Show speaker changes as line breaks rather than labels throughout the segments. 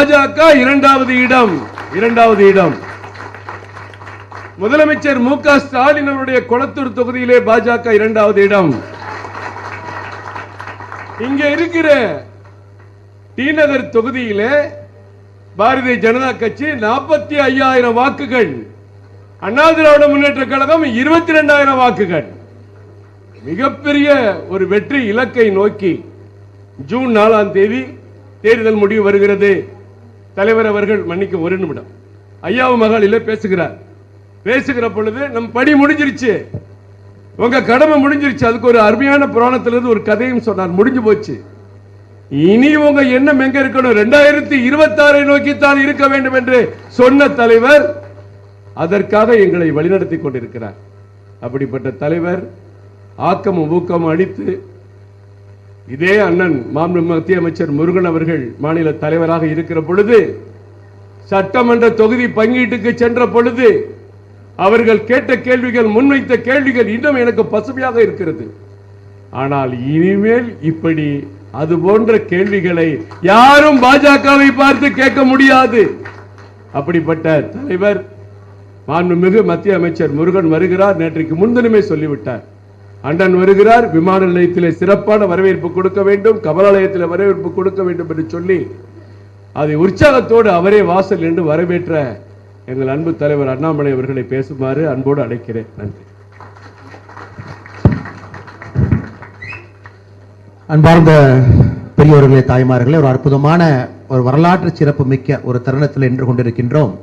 பாஜக இரண்டாவது இடம். முதலமைச்சர் மு.க. ஸ்டாலின் அவருடைய கொளத்தூர் தொகுதியிலே பாஜக இரண்டாவது இடம். இங்க இருக்கிற டி நகர் தொகுதியிலே பாரதிய ஜனதா கட்சி 45,000 வாக்குகள், அண்ணா திராவிட முன்னேற்ற கழகம் 22,000 வாக்குகள். மிகப்பெரிய ஒரு வெற்றி இலக்கை நோக்கி ஜூன் 4ஆம் தேதி தேர்தல் முடிவு வருகிறது. தலைவர் அவர்கள் மன்னிக்க ஒரு நிமிடம் ஐயாவு மகளில பேசுகிற பொழுது நம் பணி முடிஞ்சிருச்சு, உங்க கடமை முடிஞ்சிருச்சு. அதுக்கு ஒரு அருமையான புராணத்திலிருந்து ஒரு கதையும் சொன்னார். முடிஞ்சு போச்சு, இனி உங்க எண்ணம் எங்க இருக்கணும், 2026 நோக்கித்தான் இருக்க வேண்டும் என்று சொன்ன தலைவர் அதற்காக எங்களை வழிநடத்தி கொண்டிருக்கிறார். அப்படிப்பட்ட தலைவர் ஆக்கமும் ஊக்கமும் அளித்து இதே அண்ணன் மத்திய அமைச்சர் முருகன் அவர்கள் மாநில தலைவராக இருக்கிற பொழுது, சட்டமன்ற தொகுதி பங்கீட்டுக்கு சென்ற பொழுது அவர்கள் கேட்ட கேள்விகள், முன்வைத்த கேள்விகள் இன்னும் எனக்கு பசுமையாக இருக்கிறது. ஆனால் இனிமேல் இப்படி அது போன்ற கேள்விகளை யாரும் பாஜகவை பார்த்து கேட்க முடியாது. அப்படிப்பட்ட தலைவர் மாண்புமிகு மத்திய அமைச்சர் முருகன் வருகிறார். நேற்றைக்கு முன்தினமே சொல்லிவிட்டார், அண்ணன் வருகிறார், விமான நிலையத்தில் சிறப்பான வரவேற்பு கொடுக்க வேண்டும், கமலாலயத்தில் வரவேற்பு கொடுக்க வேண்டும் என்று சொல்லி அதை உற்சாகத்தோடு அவரே வாசல் என்று வரவேற்ற எங்கள் அன்பு தலைவர் அண்ணாமலை அவர்களை பேசுமாறு அன்போடு அழைக்கிறேன். நன்றி.
அன்பார்ந்த பெரியவர்களே, தாய்மார்களே, ஒரு அற்புதமான ஒரு வரலாற்று சிறப்பு மிக்க ஒரு தருணத்தில் நின்று கொண்டிருக்கின்றோம்.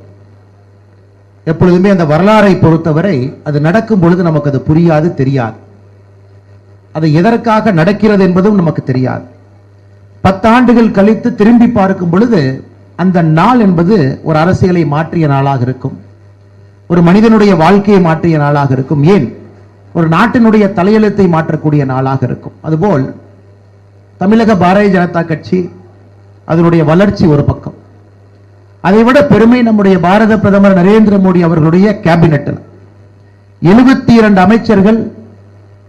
எப்பொழுதுமே அந்த வரலாறை பொறுத்தவரை அது நடக்கும் பொழுது நமக்கு அது புரியாது, தெரியாது. அது எதற்காக நடக்கிறது என்பதும் நமக்கு தெரியாது. 10 ஆண்டுகள் கழித்து திரும்பி பார்க்கும் பொழுது அந்த நாள் என்பது ஒரு அரசியலை மாற்றிய நாளாக இருக்கும், ஒரு மனிதனுடைய வாழ்க்கையை மாற்றிய நாளாக இருக்கும், ஏன் ஒரு நாட்டினுடைய தலையெழுத்தை மாற்றக்கூடிய நாளாக இருக்கும். அதுபோல் தமிழக பாரதிய ஜனதா கட்சி அதனுடைய வளர்ச்சி ஒரு பக்கம், அதைவிட பெருமை நம்முடைய பாரத பிரதமர் நரேந்திர மோடி அவர்களுடைய கேபினெட்டில் 72 அமைச்சர்கள்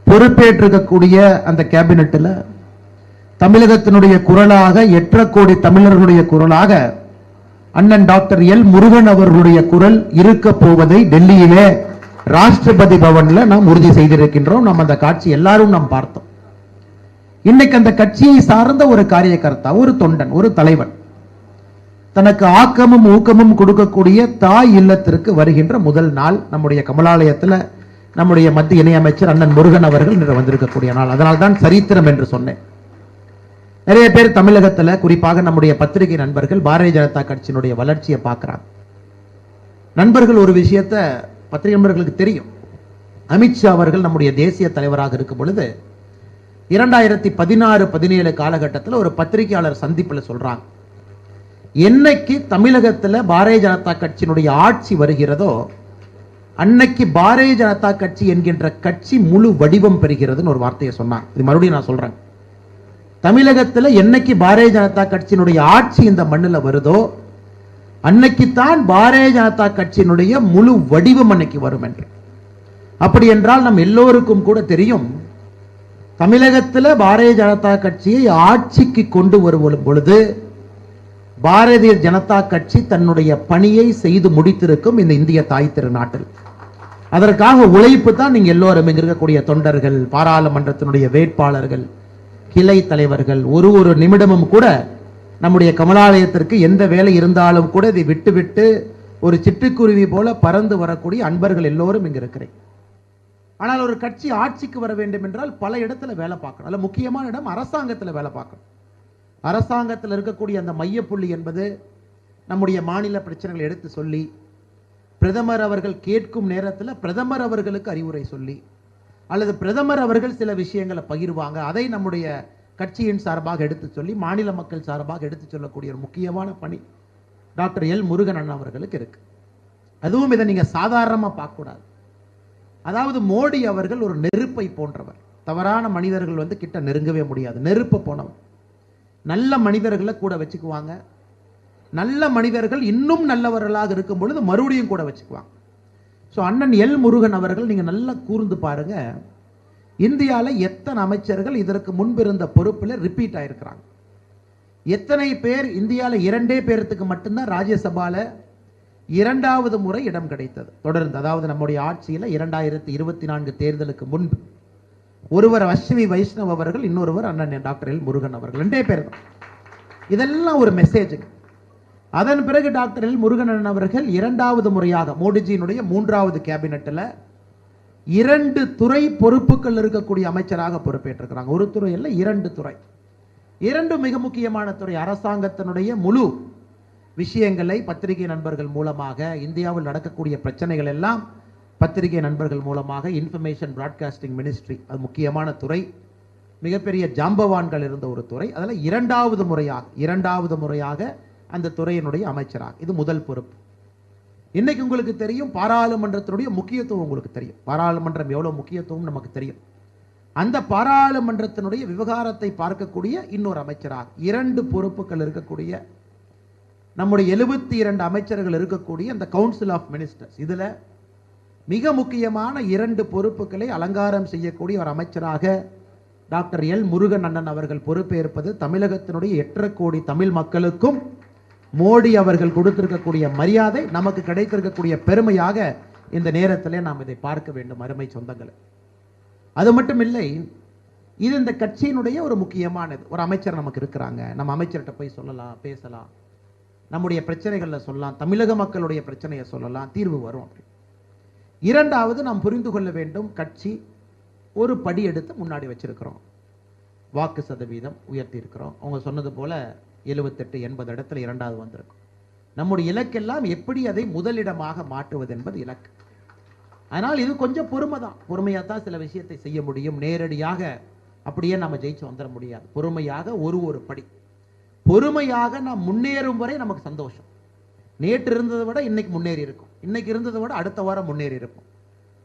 பொறுப்பேற்றிருக்கக்கூடிய அந்த கேபினெட்டில் தமிழகத்தினுடைய குரலாக 8 கோடி தமிழர்களுடைய குரலாக அண்ணன் டாக்டர் எல் முருகன் அவர்களுடைய குரல் இருக்க போவதை டெல்லியிலே ராஷ்டிரபதி பவன்ல நாம் உறுதி செய்திருக்கின்றோம். நாம் அந்த காட்சி எல்லாரும் நாம் பார்த்தோம். இன்னைக்கு அந்த கட்சியை சார்ந்த ஒரு காரியகர்த்தா, ஒரு தொண்டன், ஒரு தலைவன் தனக்கு ஆக்கமும் ஊக்கமும் கொடுக்கக்கூடிய தாய் இல்லத்திற்கு வருகின்ற முதல் நாள் நம்முடைய கமலாலயத்தில் நம்முடைய மத்திய இணையமைச்சர் அண்ணன் முருகன் அவர்கள் இன்று வந்திருக்கக்கூடிய நாள். அதனால்தான் சரித்திரம் என்று சொன்னேன். நிறைய பேர் தமிழகத்தில், குறிப்பாக நம்முடைய பத்திரிகை நண்பர்கள் பாரதிய ஜனதா கட்சியினுடைய வளர்ச்சியை பார்க்கிறாங்க. நண்பர்கள் ஒரு விஷயத்தை பத்திரிகை நண்பர்களுக்கு தெரியும். அமித்ஷா அவர்கள் நம்முடைய தேசிய தலைவராக இருக்கும் பொழுது 2016-17 காலகட்டத்தில் ஒரு பத்திரிகையாளர் சந்திப்பில் சொல்றாங்க, என்னைக்கு தமிழகத்தில் பாரதிய ஜனதா கட்சியினுடைய ஆட்சி வருகிறதோ அன்னைக்கு பாரதிய ஜனதா கட்சி என்கின்ற கட்சி முழு வடிவம் பெறுகிறதுன்னு ஒரு வார்த்தையை சொன்னாங்க. இது மறுபடியும் நான் சொல்றேன், தமிழகத்தில் என்னைக்கு பாரதிய ஜனதா கட்சியினுடைய ஆட்சி இந்த மண்ணில் வருதோ அன்னைக்குத்தான் பாரதிய ஜனதா கட்சியினுடைய முழு வடிவம் அன்னைக்கு வரும் என்று. அப்படி என்றால் நம் எல்லோருக்கும் கூட தெரியும், தமிழகத்தில் பாரதிய ஜனதா கட்சியை ஆட்சிக்கு கொண்டு வரும் பொழுது பாரதிய ஜனதா கட்சி தன்னுடைய பணியை செய்து முடித்திருக்கும் இந்த இந்திய தாய் திருநாட்டில். அதற்காக உழைப்பு தான் நீங்க எல்லோரும் இங்க இருக்கக்கூடிய தொண்டர்கள், பாராளுமன்றத்தினுடைய வேட்பாளர்கள், கிளை தலைவர்கள், ஒரு நிமிடமும் கூட நம்முடைய கமலாலயத்திற்கு எந்த வேலை இருந்தாலும் கூட இதை விட்டு ஒரு சிட்டுக்குருவி போல பறந்து வரக்கூடிய அன்பர்கள் எல்லோரும் இங்க இருக்கிறேன். ஆனால் ஒரு கட்சி ஆட்சிக்கு வர வேண்டும் என்றால் பல இடத்துல வேலை பார்க்கணும். அதுல முக்கியமான இடம் அரசாங்கத்தில் வேலை பார்க்கணும். அரசாங்கத்தில் இருக்கக்கூடிய அந்த மையப்புள்ளி என்பது நம்முடைய மாநில பிரச்சனைகளை எடுத்து சொல்லி, பிரதமர் அவர்கள் கேட்கும் நேரத்தில் பிரதமர் அவர்களுக்கு அறிவுரை சொல்லி, அல்லது பிரதமர் அவர்கள் சில விஷயங்களை பகிர்வாங்க, அதை நம்முடைய கட்சியின் சார்பாக எடுத்து சொல்லி மாநில மக்கள் சார்பாக எடுத்து சொல்லக்கூடிய ஒரு முக்கியமான பணி டாக்டர் எல் முருகன் அண்ணா அவர்களுக்கு இருக்கு. அதுவும் இதை நீங்க சாதாரணமா பார்க்க கூடாது. அதாவது மோடி அவர்கள் ஒரு நெருப்பை போன்றவர். தவறான மனிதர்கள் கிட்ட நெருங்கவே முடியாது. நெருப்பு போனவர். நல்ல மனிதர்களை கூட வச்சுக்குவாங்க. நல்ல மனிதர்கள் இன்னும் நல்லவர்களாக இருக்கும் பொழுது மறுபடியும் கூட வச்சுக்குவாங்க. ஸோ அண்ணன் எல் முருகன் அவர்கள் நீங்க நல்லா கூர்ந்து பாருங்க, இந்தியாவில் எத்தனை அமைச்சர்கள் இதற்கு முன்பு இருந்த பொறுப்பில் ரிப்பீட் ஆயிருக்கிறாங்க. எத்தனை பேர் இந்தியாவில் 2 பேருக்கு மட்டும்தான் ராஜ்யசபால 2வது முறை இடம் கிடைத்தது தொடர்ந்து. அதாவது நம்முடைய ஆட்சியில் 2024 தேர்தலுக்கு முன்பு ஒருவர் அஸ்வினி வைஷ்ணவ் அவர்கள், இன்னொருவர் அண்ணன் டாக்டர் எல் முருகன் அவர்கள், 2 பேர் தான். இதெல்லாம் ஒரு மெசேஜ். அதன் பிறகு டாக்டர் எல் முருகன் அண்ணன் அவர்கள் 2வது முறையாக மோடிஜியினுடைய 3வது கேபினெட்டில் 2 துறை பொறுப்புகள் இருக்கக்கூடிய அமைச்சராக பொறுப்பேற்றிருக்கிறாங்க. ஒரு துறை இல்லை, 2 துறை. 2 மிக முக்கியமான துறை. அரசாங்கத்தினுடைய முழு விஷயங்களை பத்திரிகை நண்பர்கள் மூலமாக, இந்தியாவில் நடக்கக்கூடிய பிரச்சனைகள் எல்லாம் பத்திரிகை நண்பர்கள் மூலமாக, இன்ஃபர்மேஷன் பிராட்காஸ்டிங் மினிஸ்ட்ரி, அது முக்கியமான துறை. மிகப்பெரிய ஜாம்பவான்கள் இருந்த ஒரு துறை. அதில் 2வது முறையாக அந்த துறையினுடைய அமைச்சராக. இது முதல் பொறுப்பு. இன்னைக்கு உங்களுக்கு தெரியும் பாராளுமன்றத்தினுடைய முக்கியத்துவம் உங்களுக்கு தெரியும். பாராளுமன்றம் எவ்வளவு முக்கியத்துவம் நமக்கு தெரியும். அந்த பாராளுமன்றத்தினுடைய விவகாரத்தை பார்க்கக்கூடிய இன்னொரு அமைச்சராக 2 பொறுப்புகள் இருக்கக்கூடிய நம்முடைய 72 அமைச்சர்கள் இருக்கக்கூடிய அந்த கவுன்சில் ஆஃப் மினிஸ்டர்ஸ், இதுல மிக முக்கியமான 2 பொறுப்புகளை அலங்காரம் செய்யக்கூடிய ஒரு அமைச்சராக டாக்டர் எல் முருகன் அண்ணன் அவர்கள் பொறுப்பேற்பது தமிழகத்தினுடைய 8.5 கோடி தமிழ் மக்களுக்கும் மோடி அவர்கள் கொடுத்திருக்கக்கூடிய மரியாதை, நமக்கு கிடைத்திருக்கக்கூடிய பெருமையாக இந்த நேரத்திலே நாம் இதை பார்க்க வேண்டும் அருமை சொந்தங்களை. அது மட்டும் இல்லை, இது இந்த கட்சியினுடைய ஒரு முக்கியமானது. ஒரு அமைச்சர் நமக்கு இருக்கிறாங்க, நம்ம அமைச்சர்கிட்ட போய் சொல்லலாம், பேசலாம், நம்முடைய பிரச்சனைகளை சொல்லலாம், தமிழக மக்களுடைய பிரச்சனையை சொல்லலாம், தீர்வு வரும். 2வது நாம் புரிந்து கொள்ள வேண்டும், கட்சி ஒரு படி எடுத்து முன்னாடி வச்சிருக்கிறோம். வாக்கு சதவீதம் உயர்த்தி இருக்கிறோம். அவங்க சொன்னது போல 78-80 இடத்துல 2வது வந்திருக்கும். நம்முடைய இலக்கெல்லாம் எப்படி அதை முதலிடமாக மாற்றுவது என்பது இலக்கு. அதனால் இது கொஞ்சம் பொறுமை தான். பொறுமையாக தான் சில விஷயத்தை செய்ய முடியும். நேரடியாக அப்படியே நம்ம ஜெயிச்சு வந்துட முடியாது. பொறுமையாக ஒரு படி, பொறுமையாக நாம் முன்னேறும் வரை நமக்கு சந்தோஷம். நேற்று இருந்ததை விட இன்னைக்கு முன்னேறி இருக்கும், இன்னைக்கு இருந்ததை விட அடுத்த வாரம் முன்னேறி இருக்கும்,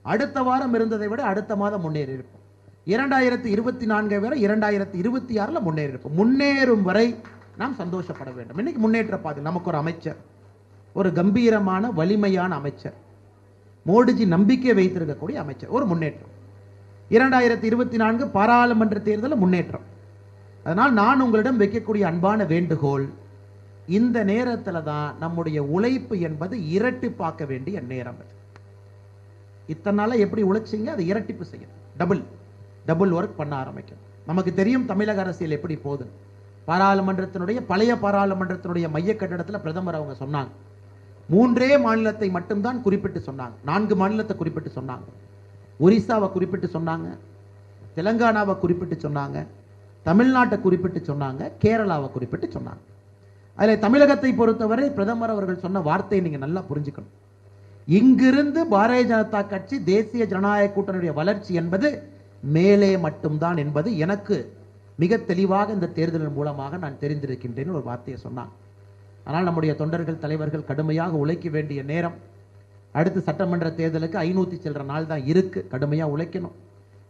அடுத்த வாரம் இருந்ததை விட அடுத்த மாதம் முன்னேறி இருக்கும், 2024 வரை 2026 முன்னேறி இருக்கும். முன்னேறும் வரை நாம் சந்தோஷப்பட வேண்டும். இன்னைக்கு முன்னேற்ற பாதையில் நமக்கு ஒரு அமைச்சர், ஒரு கம்பீரமான வலிமையான அமைச்சர், மோடிஜி நம்பிக்கை வைத்திருக்கக்கூடிய அமைச்சர், ஒரு முன்னேற்றம். 2024 பாராளுமன்ற தேர்தலில் முன்னேற்றம். அதனால் நான் உங்களிடம் வைக்கக்கூடிய அன்பான வேண்டுகோள், இந்த நேரத்தில் தான் நம்முடைய உழைப்பு என்பது இரட்டிப்பாக்க வேண்டிய நேரம். இத்தனை நாளா எப்படி உழைச்சிங்க, அதை இரட்டிப்பு செய்யணும். டபுள் ஒர்க் பண்ண ஆரம்பிக்கும். நமக்கு தெரியும் தமிழக அரசியல் எப்படி போகுது. பாராளுமன்றத்தினுடைய பழைய பாராளுமன்றத்தினுடைய மைய கட்டடத்தில் பிரதமர் அவங்க சொன்னாங்க, 3 மாநிலத்தை மட்டும்தான் குறிப்பிட்டு சொன்னாங்க, 4 மாநிலத்தை குறிப்பிட்டு சொன்னாங்க. ஒரிசாவை குறிப்பிட்டு சொன்னாங்க, தெலங்கானாவை குறிப்பிட்டு சொன்னாங்க, தமிழ்நாட்டை குறிப்பிட்டு சொன்னாங்க, கேரளாவை குறிப்பிட்டு சொன்னாங்க. அதில் தமிழகத்தை பொறுத்தவரை பிரதமர் அவர்கள் சொன்ன வார்த்தையை நீங்க நல்லா புரிஞ்சுக்கணும். இங்கிருந்து பாரதிய ஜனதா கட்சி தேசிய ஜனநாயக கூட்டணியுடைய வளர்ச்சி என்பது மேலே மட்டும்தான் என்பது எனக்கு மிக தெளிவாக இந்த தேர்தலின் மூலமாக நான் தெரிந்திருக்கின்றேன் ஒரு வார்த்தையை சொன்னாங்க. ஆனால் நம்முடைய தொண்டர்கள் தலைவர்கள் கடுமையாக உழைக்க வேண்டிய நேரம். அடுத்து சட்டமன்ற தேர்தலுக்கு 500 சில்லற நாள் தான் இருக்கு. கடுமையாக உழைக்கணும்.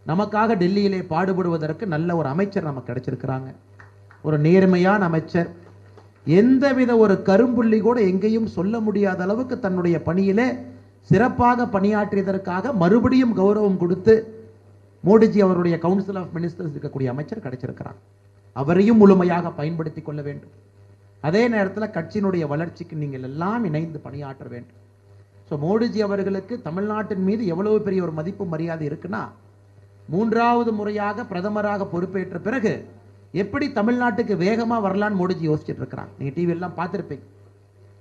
நமக்காக டெல்லியிலே பாடுபடுவதற்கு நல்ல ஒரு அமைச்சர் நமக்கு கிடைச்சிருக்கிறாங்க, ஒரு நேர்மையான அமைச்சர். எந்தவித ஒரு கரும்புள்ளி கூட எங்கேயும் சொல்ல முடியாத அளவுக்கு தன்னுடைய பணியிலே சிறப்பாக பணியாற்றியதற்காக மறுபடியும் கௌரவம் கொடுத்து மோடிஜி அவருடைய கவுன்சில் ஆஃப் மினிஸ்டர்ஸ் இருக்கக்கூடிய அமைச்சர் கிடைச்சிருக்கிறார். அவரையும் முழுமையாக பயன்படுத்தி கொள்ள வேண்டும். அதே நேரத்தில் கட்சியினுடைய வளர்ச்சிக்கு நீங்கள் எல்லாம் இணைந்து பணியாற்ற வேண்டும். ஸோ மோடிஜி அவர்களுக்கு தமிழ்நாட்டின் மீது எவ்வளவு பெரிய ஒரு மதிப்பு மரியாதை இருக்குன்னா, 3வது முறையாக பிரதமராக பொறுப்பேற்ற பிறகு எப்படி தமிழ்நாட்டுக்கு வேகமாக வரலான்னு மோடிஜி யோசிச்சுட்டு இருக்கிறாங்க. நீங்கள் டிவி எல்லாம் பார்த்துருப்பீங்க,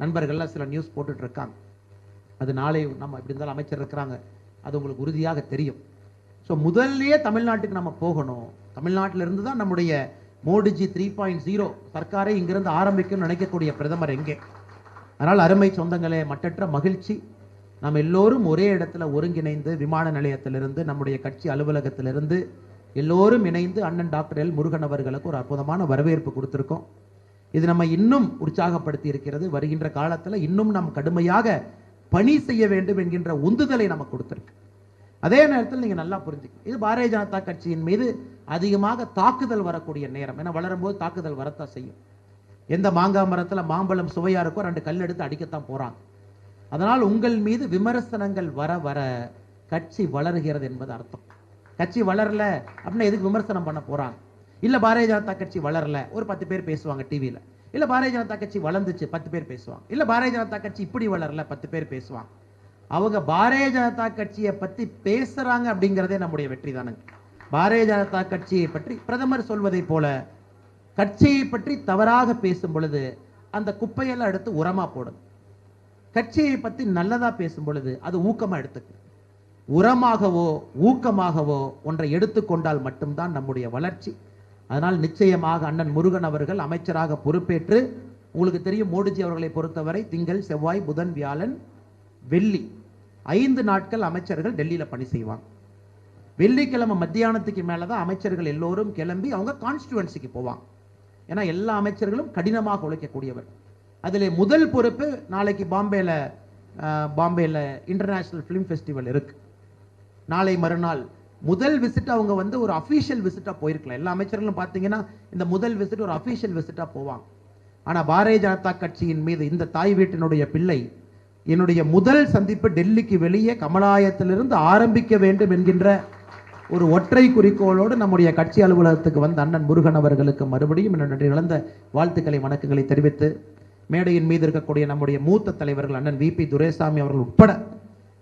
நண்பர்கள்லாம் சில நியூஸ் போட்டுட்டு இருக்காங்க. அது நாளை நம்ம இப்படி இருந்தாலும் அமைச்சர் இருக்கிறாங்க, அது உங்களுக்கு உறுதியாக தெரியும். ஸோ முதல்லயே தமிழ்நாட்டுக்கு நம்ம போகணும். தமிழ்நாட்டிலிருந்து தான் நம்முடைய மோடிஜி 3.0 சர்க்காரை இங்கிருந்து ஆரம்பிக்கும் நினைக்கக்கூடிய பிரதமர் எங்கே. அதனால் அருமை சொந்தங்களே, மட்டற்ற மகிழ்ச்சி. நாம் எல்லோரும் ஒரே இடத்துல ஒருங்கிணைந்து விமான நிலையத்திலிருந்து நம்முடைய கட்சி அலுவலகத்திலிருந்து எல்லோரும் இணைந்து அண்ணன் டாக்டர் எல் முருகன் அவர்களுக்கு ஒரு அற்புதமான வரவேற்பு கொடுத்திருக்கோம். இது நம்ம இன்னும் உற்சாகப்படுத்தி இருக்கிறது. வருகின்ற காலத்தில் இன்னும் நாம் கடுமையாக பணி செய்ய வேண்டும் என்கின்ற உந்துதலை நமக்கு கொடுத்திருக்கு. அதே நேரத்தில் நீங்க நல்லா புரிஞ்சுக்கணும், இது பாரதிய ஜனதா கட்சியின் மீது அதிகமாக தாக்குதல் வரக்கூடிய நேரம். ஏன்னா வளரும் போது தாக்குதல் வரத்தான் செய்யும். எந்த மாங்காய் மரத்துல மாம்பழம் சுவையா இருக்கோ 2 கல் எடுத்து அடிக்கத்தான் போறாங்க. அதனால் உங்கள் மீது விமர்சனங்கள் வர வர கட்சி வளருகிறது என்பது அர்த்தம். கட்சி வளரல அப்படின்னா எதுக்கு விமர்சனம் பண்ண போறாங்க? இல்ல பாரதிய ஜனதா கட்சி வளரல, ஒரு 10 பேர் பேசுவாங்க டிவியில. இல்ல பாரதிய ஜனதா கட்சி வளர்ந்துச்சு, 10 பேர் பேசுவாங்க. இல்ல பாரதிய ஜனதா கட்சி இப்படி வளரல, 10 பேர் பேசுவாங்க. அவங்க பாரதிய ஜனதா கட்சியை பத்தி பேசுறாங்க அப்படிங்கிறதே நம்முடைய வெற்றி தானுங்க. பாரதிய ஜனதா கட்சியை பற்றி பிரதமர் சொல்வதை போல கட்சியை பற்றி தவறாக பேசும் பொழுது அந்த குப்பையெல்லாம் எடுத்து உரமா போடுது. கட்சியை பத்தி நல்லதா பேசும் பொழுது அது ஊக்கமா எடுத்துக்கு. உரமாகவோ ஊக்கமாகவோ ஒன்றை எடுத்துக்கொண்டால் மட்டும்தான் நம்முடைய வளர்ச்சி. அதனால் நிச்சயமாக அண்ணன் முருகன் அவர்கள் அமைச்சராக பொறுப்பேற்று, உங்களுக்கு தெரியும் மோடிஜி அவர்களை பொறுத்தவரை திங்கள், செவ்வாய், புதன், வியாழன், வெள்ளி 5 நாட்கள் அமைச்சர்கள் டெல்லியில பணி செய்வாங்க. வெள்ளிக்கிழமை மத்தியானத்துக்கு மேலதான் அமைச்சர்கள் எல்லோரும் கிளம்பி அவங்க கான்ஸ்டிடுவன்சிக்கு போவாங்க. ஏன்னா எல்லா அமைச்சர்களும் கடினமாக உழைக்கக்கூடியவர். அதில் முதல் பொறுப்பு நாளைக்கு பாம்பேல இன்டர்நேஷனல் ஃபிலிம் ஃபெஸ்டிவல் இருக்கு. நாளை மறுநாள் முதல் விசிட் அவங்க வந்து ஒரு அஃபீஷியல் விசிட்டா போயிருக்கலாம். எல்லா அமைச்சர்களும் பார்த்தீங்கன்னா இந்த முதல் விசிட் ஒரு அஃபீஷியல் விசிட்டா போவாங்க. ஆனா பாரதிய ஜனதா கட்சியின் மீது இந்த தாய் வீட்டினுடைய பிள்ளை என்னுடைய முதல் சந்திப்பு டெல்லிக்கு வெளியே கமலாயத்திலிருந்து ஆரம்பிக்க வேண்டும் என்கின்ற ஒரு ஒற்றை குறிக்கோளோடு நம்முடைய கட்சி அலுவலகத்துக்கு வந்த அண்ணன் முருகன் அவர்களுக்கு மறுபடியும் என்னுடைய இழந்த வாழ்த்துக்களை வணக்கங்களை தெரிவித்து, மேடையின் மீது இருக்கக்கூடிய நம்முடைய மூத்த தலைவர்கள் அண்ணன் VP துரைசாமி அவர்கள் உட்பட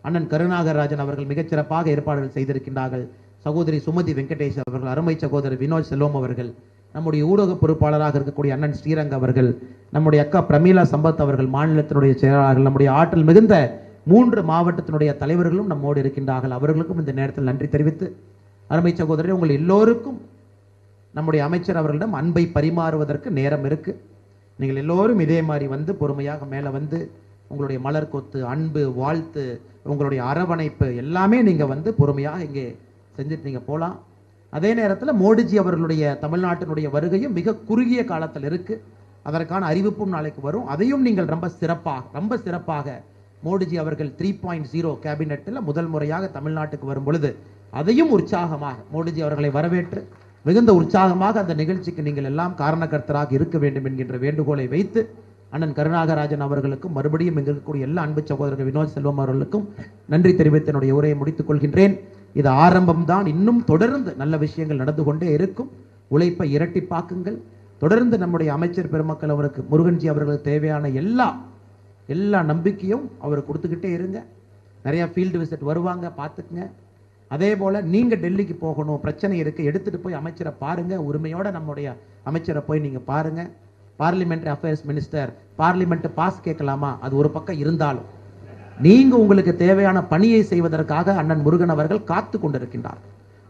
அண்ணன் கருணாகராஜன் அவர்கள் மிகச்சிறப்பாக ஏற்பாடுகள் செய்திருக்கின்றார்கள். சகோதரி சுமதி வெங்கடேஷ் அவர்கள், அருமை சகோதரர் வினோத் செல்வம் அவர்கள், நம்முடைய ஊடக பொறுப்பாளராக இருக்கக்கூடிய அண்ணன் ஸ்ரீரங்க அவர்கள், நம்முடைய அக்கா பிரமீளா சம்பத் அவர்கள் மாநிலத்தினுடைய செயலாளர்கள், நம்முடைய ஆற்றல் மிகுந்த 3 மாவட்டத்தினுடைய தலைவர்களும் நம்மோடு இருக்கின்றார்கள். அவர்களுக்கும் இந்த நேரத்தில் நன்றி தெரிவித்து, அருமை சகோதரர் உங்கள் எல்லோருக்கும் நம்முடைய அமைச்சர் அவர்களிடம் அன்பை பரிமாறுவதற்கு நேரம் இருக்கு. நீங்கள் எல்லோரும் இதே மாதிரி வந்து பொறுமையாக மேலே வந்து உங்களுடைய மலர் கொத்து, அன்பு, வாழ்த்து, உங்களுடைய அரவணைப்பு எல்லாமே நீங்க வந்து பொறுமையாக இங்கே செஞ்சுட்டு நீங்க போகலாம். அதே நேரத்தில் மோடிஜி அவர்களுடைய தமிழ்நாட்டினுடைய வருகையும் மிக குறுகிய காலத்தில் இருக்கு. அதற்கான அறிவிப்பும் நாளைக்கு வரும். அதையும் நீங்கள் ரொம்ப சிறப்பாக மோடிஜி அவர்கள் 3.0 கேபினெட்டில் முதல் முறையாக தமிழ்நாட்டுக்கு வரும் பொழுது அதையும் உற்சாகமாக மோடிஜி அவர்களை வரவேற்று மிகுந்த உற்சாகமாக அந்த நிகழ்ச்சிக்கு நீங்கள் எல்லாம் காரணகர்த்தராக இருக்க வேண்டும் என்கின்ற வேண்டுகோளை வைத்து அண்ணன் கருணாகராஜன் அவர்களுக்கும் மறுபடியும் இங்கு இருக்கக்கூடிய எல்லா அன்பு சகோதரர்கள் வினோத் செல்வம் அவர்களுக்கும் நன்றி தெரிவித்து என்னுடைய உரையை முடித்துக் கொள்கின்றேன். இது ஆரம்பம்தான். இன்னும் தொடர்ந்து நல்ல விஷயங்கள் நடந்து கொண்டே இருக்கும். உழைப்பை இரட்டிப்பாக்குங்கள். தொடர்ந்து நம்முடைய அமைச்சர் பெருமக்கள் அவருக்கு முருகன்ஜி அவர்களுக்கு தேவையான எல்லா நம்பிக்கையும் அவர் கொடுத்துக்கிட்டே இருங்க. நிறைய ஃபீல்டு விசிட் வருவாங்க, பார்த்துக்குங்க. அதே போல நீங்க டெல்லிக்கு போகணும், பிரச்சனை இருக்கு, எடுத்துட்டு போய் அமைச்சரை பாருங்க. உரிமையோட நம்முடைய அமைச்சரை போய் நீங்க பாருங்க. Parliamentary affairs minister parliament pass கேட்கலாமா, அது ஒரு பக்கம் இருந்தாலும் நீங்க உங்களுக்கு தேவையான பணியை செய்வதற்காக அண்ணன் முருகன் அவர்கள் காத்து கொண்டிருக்கின்றார்.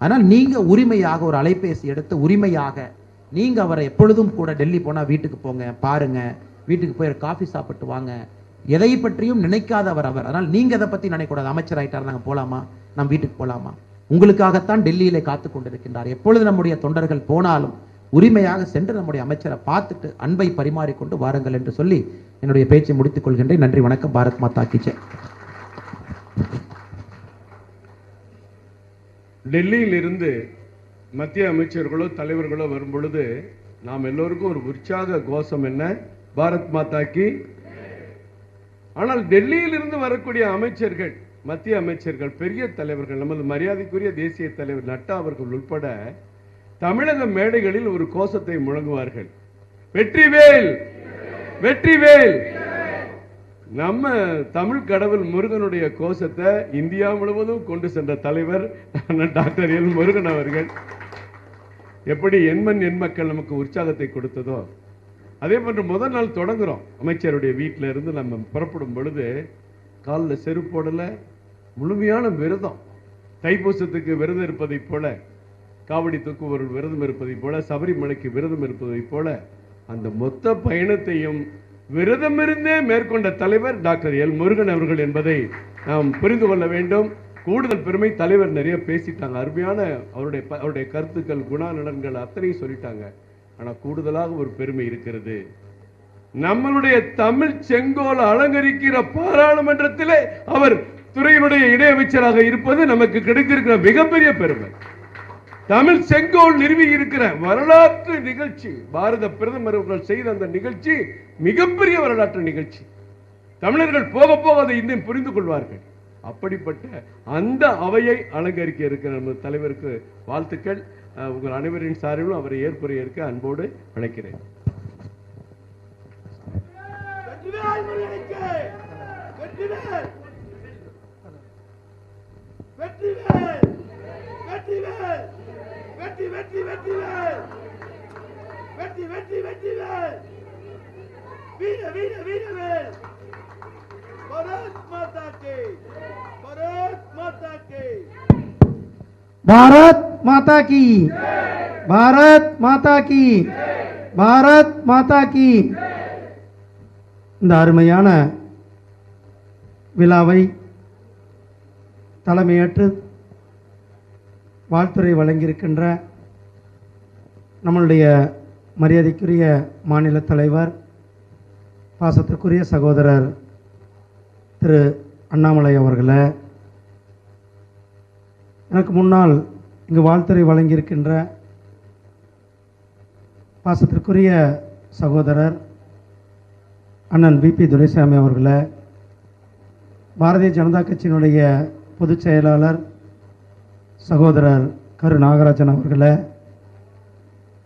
ஆனால் நீங்க உரிமையாக ஒரு அலைபேசி எடுத்து உரிமையாக நீங்க அவரை எப்பொழுதும் கூட டெல்லி போனா வீட்டுக்கு போங்க, பாருங்க, வீட்டுக்கு போய் காஃபி சாப்பிட்டு வாங்க. எதை பற்றியும் நினைக்காதவர் அவர். அதனால் நீங்க அதை பத்தி நினைக்கூடாது. அமைச்சர் ஆயிட்டார், நாங்க போலாமா, நம் வீட்டுக்கு போலாமா, உங்களுக்காகத்தான் டெல்லியிலே காத்து கொண்டிருக்கின்றார். எப்பொழுது நம்முடைய தொண்டர்கள் போனாலும் உரிமையாக சென்று நம்முடைய அமைச்சரை பார்த்துட்டு அன்பை பரிமாறிக்கொண்டு வாருங்கள் என்று சொல்லி என்னுடைய பேச்சை முடித்துக் கொள்கின்றேன். நன்றி, வணக்கம். பாரத் மாதா கி ஜெய்.
டெல்லியில் இருந்து மத்திய அமைச்சர்களோ தலைவர்களோ வரும் பொழுது நாம் எல்லோருக்கும் ஒரு உற்சாக கோஷம் என்ன, பாரத் மாதா கி. ஆனால் டெல்லியில் இருந்து வரக்கூடிய அமைச்சர்கள், மத்திய அமைச்சர்கள், பெரிய தலைவர்கள், நமது மரியாதைக்குரிய தேசிய தலைவர் நட்டா அவர்கள் உட்பட தமிழக மேடைகளில் ஒரு கோஷத்தை முழங்குவார்கள், வெற்றிவேல் வெற்றிவேல். நம்ம தமிழ் கடவுள் முருகனுடைய கோஷத்தை இந்தியா முழுவதும் கொண்டு சென்ற தலைவர் டாக்டர் எல் முருகன் அவர்கள். எப்படி எண்மண் எண்மக்கள் நமக்கு உற்சாகத்தை கொடுத்ததோ அதே போன்று முதல் நாள் தொடங்குறோம். அமைச்சருடைய வீட்டில இருந்து நம்ம புறப்படும் பொழுது காலில் செருப்போடல, முழுமையான விரதம். தைப்பூசத்துக்கு விரதம் இருப்பதை போல, காவடி தூக்குவோர் விரதம் இருப்பதை போல, சபரிமலைக்கு விரதம் இருப்பதை போல அந்த மொத்த பயணத்தையும் விரதம் இருந்தே மேற்கொண்ட தலைவர் டாக்டர் எல் முருகன் அவர்கள் என்பதை நாம் புரிந்து கொள்ள வேண்டும். கூடுதல் பெருமை, தலைவர் நிறைய பேசிட்டாங்க, அருமையான அவருடைய கருத்துக்கள், குணநலன்கள் அத்தனையும் சொல்லிட்டாங்க. ஆனா கூடுதலாக ஒரு பெருமை இருக்கிறது. நம்மளுடைய தமிழ் செங்கோல் அலங்கரிக்கிற பாராளுமன்றத்திலே அவர் துறையினுடைய இணையமைச்சராக இருப்பது நமக்கு கிடைத்திருக்கிற மிகப்பெரிய பெருமை. தமிழ் செங்கோல் நிறுவி இருக்கிற வரலாற்று நிகழ்ச்சி, பாரத பிரதமர் அவர்கள் செய்த அந்த நிகழ்ச்சி மிகப்பெரிய வரலாற்று நிகழ்ச்சி. தமிழர்கள் போக போக அதை இன்னும் புரிந்து கொள்வார்கள். அப்படிப்பட்ட அந்த அவையை அலங்கரிக்க இருக்கிற நமது தலைவருக்கு வாழ்த்துக்கள். உங்கள் அனைவரின் சார்பிலும் அவரை ஏற்புரை ஏற்க அன்போடு அழைக்கிறேன்.
भारत माता की, भारत माता की, भारत माता की. இந்த அருமையான விழாவை தலைமையேற்று வாழ்த்துரை வழங்கியிருக்கின்ற நம்மளுடைய மரியாதைக்குரிய மாநில தலைவர், பாசத்திற்குரிய சகோதரர் திரு அண்ணாமலை அவர்களே, எனக்கு முன்னால் இங்கு வாழ்த்துரை வழங்கியிருக்கின்ற பாசத்திற்குரிய சகோதரர் அண்ணன் பிபி துரைசாமி அவர்களே, பாரதிய ஜனதா கட்சியினுடைய பொதுச் செயலாளர் சகோதரர் கரு நாகராஜன் அவர்களே,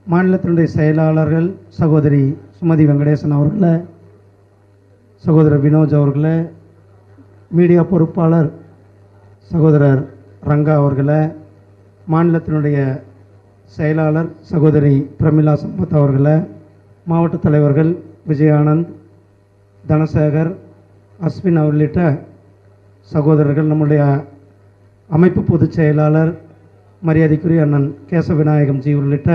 மாநிலத்தினுடைய செயலாளர்கள் சகோதரி சுமதி வெங்கடேசன் அவர்களே, சகோதரர் வினோஜ் அவர்களே, மீடியா பொறுப்பாளர் சகோதரர் ரங்கா அவர்களே, மாநிலத்தினுடைய செயலாளர் சகோதரி பிரமிளா சம்பத் அவர்களே, மாவட்ட தலைவர்கள் விஜயானந்த், தனசேகர், அஸ்வின் உள்ளிட்ட சகோதரர்கள், நம்முடைய அமைப்பு பொதுச் செயலாளர் மரியாதைக்குரிய அண்ணன் கேசவ விநாயகம் ஜி உள்ளிட்ட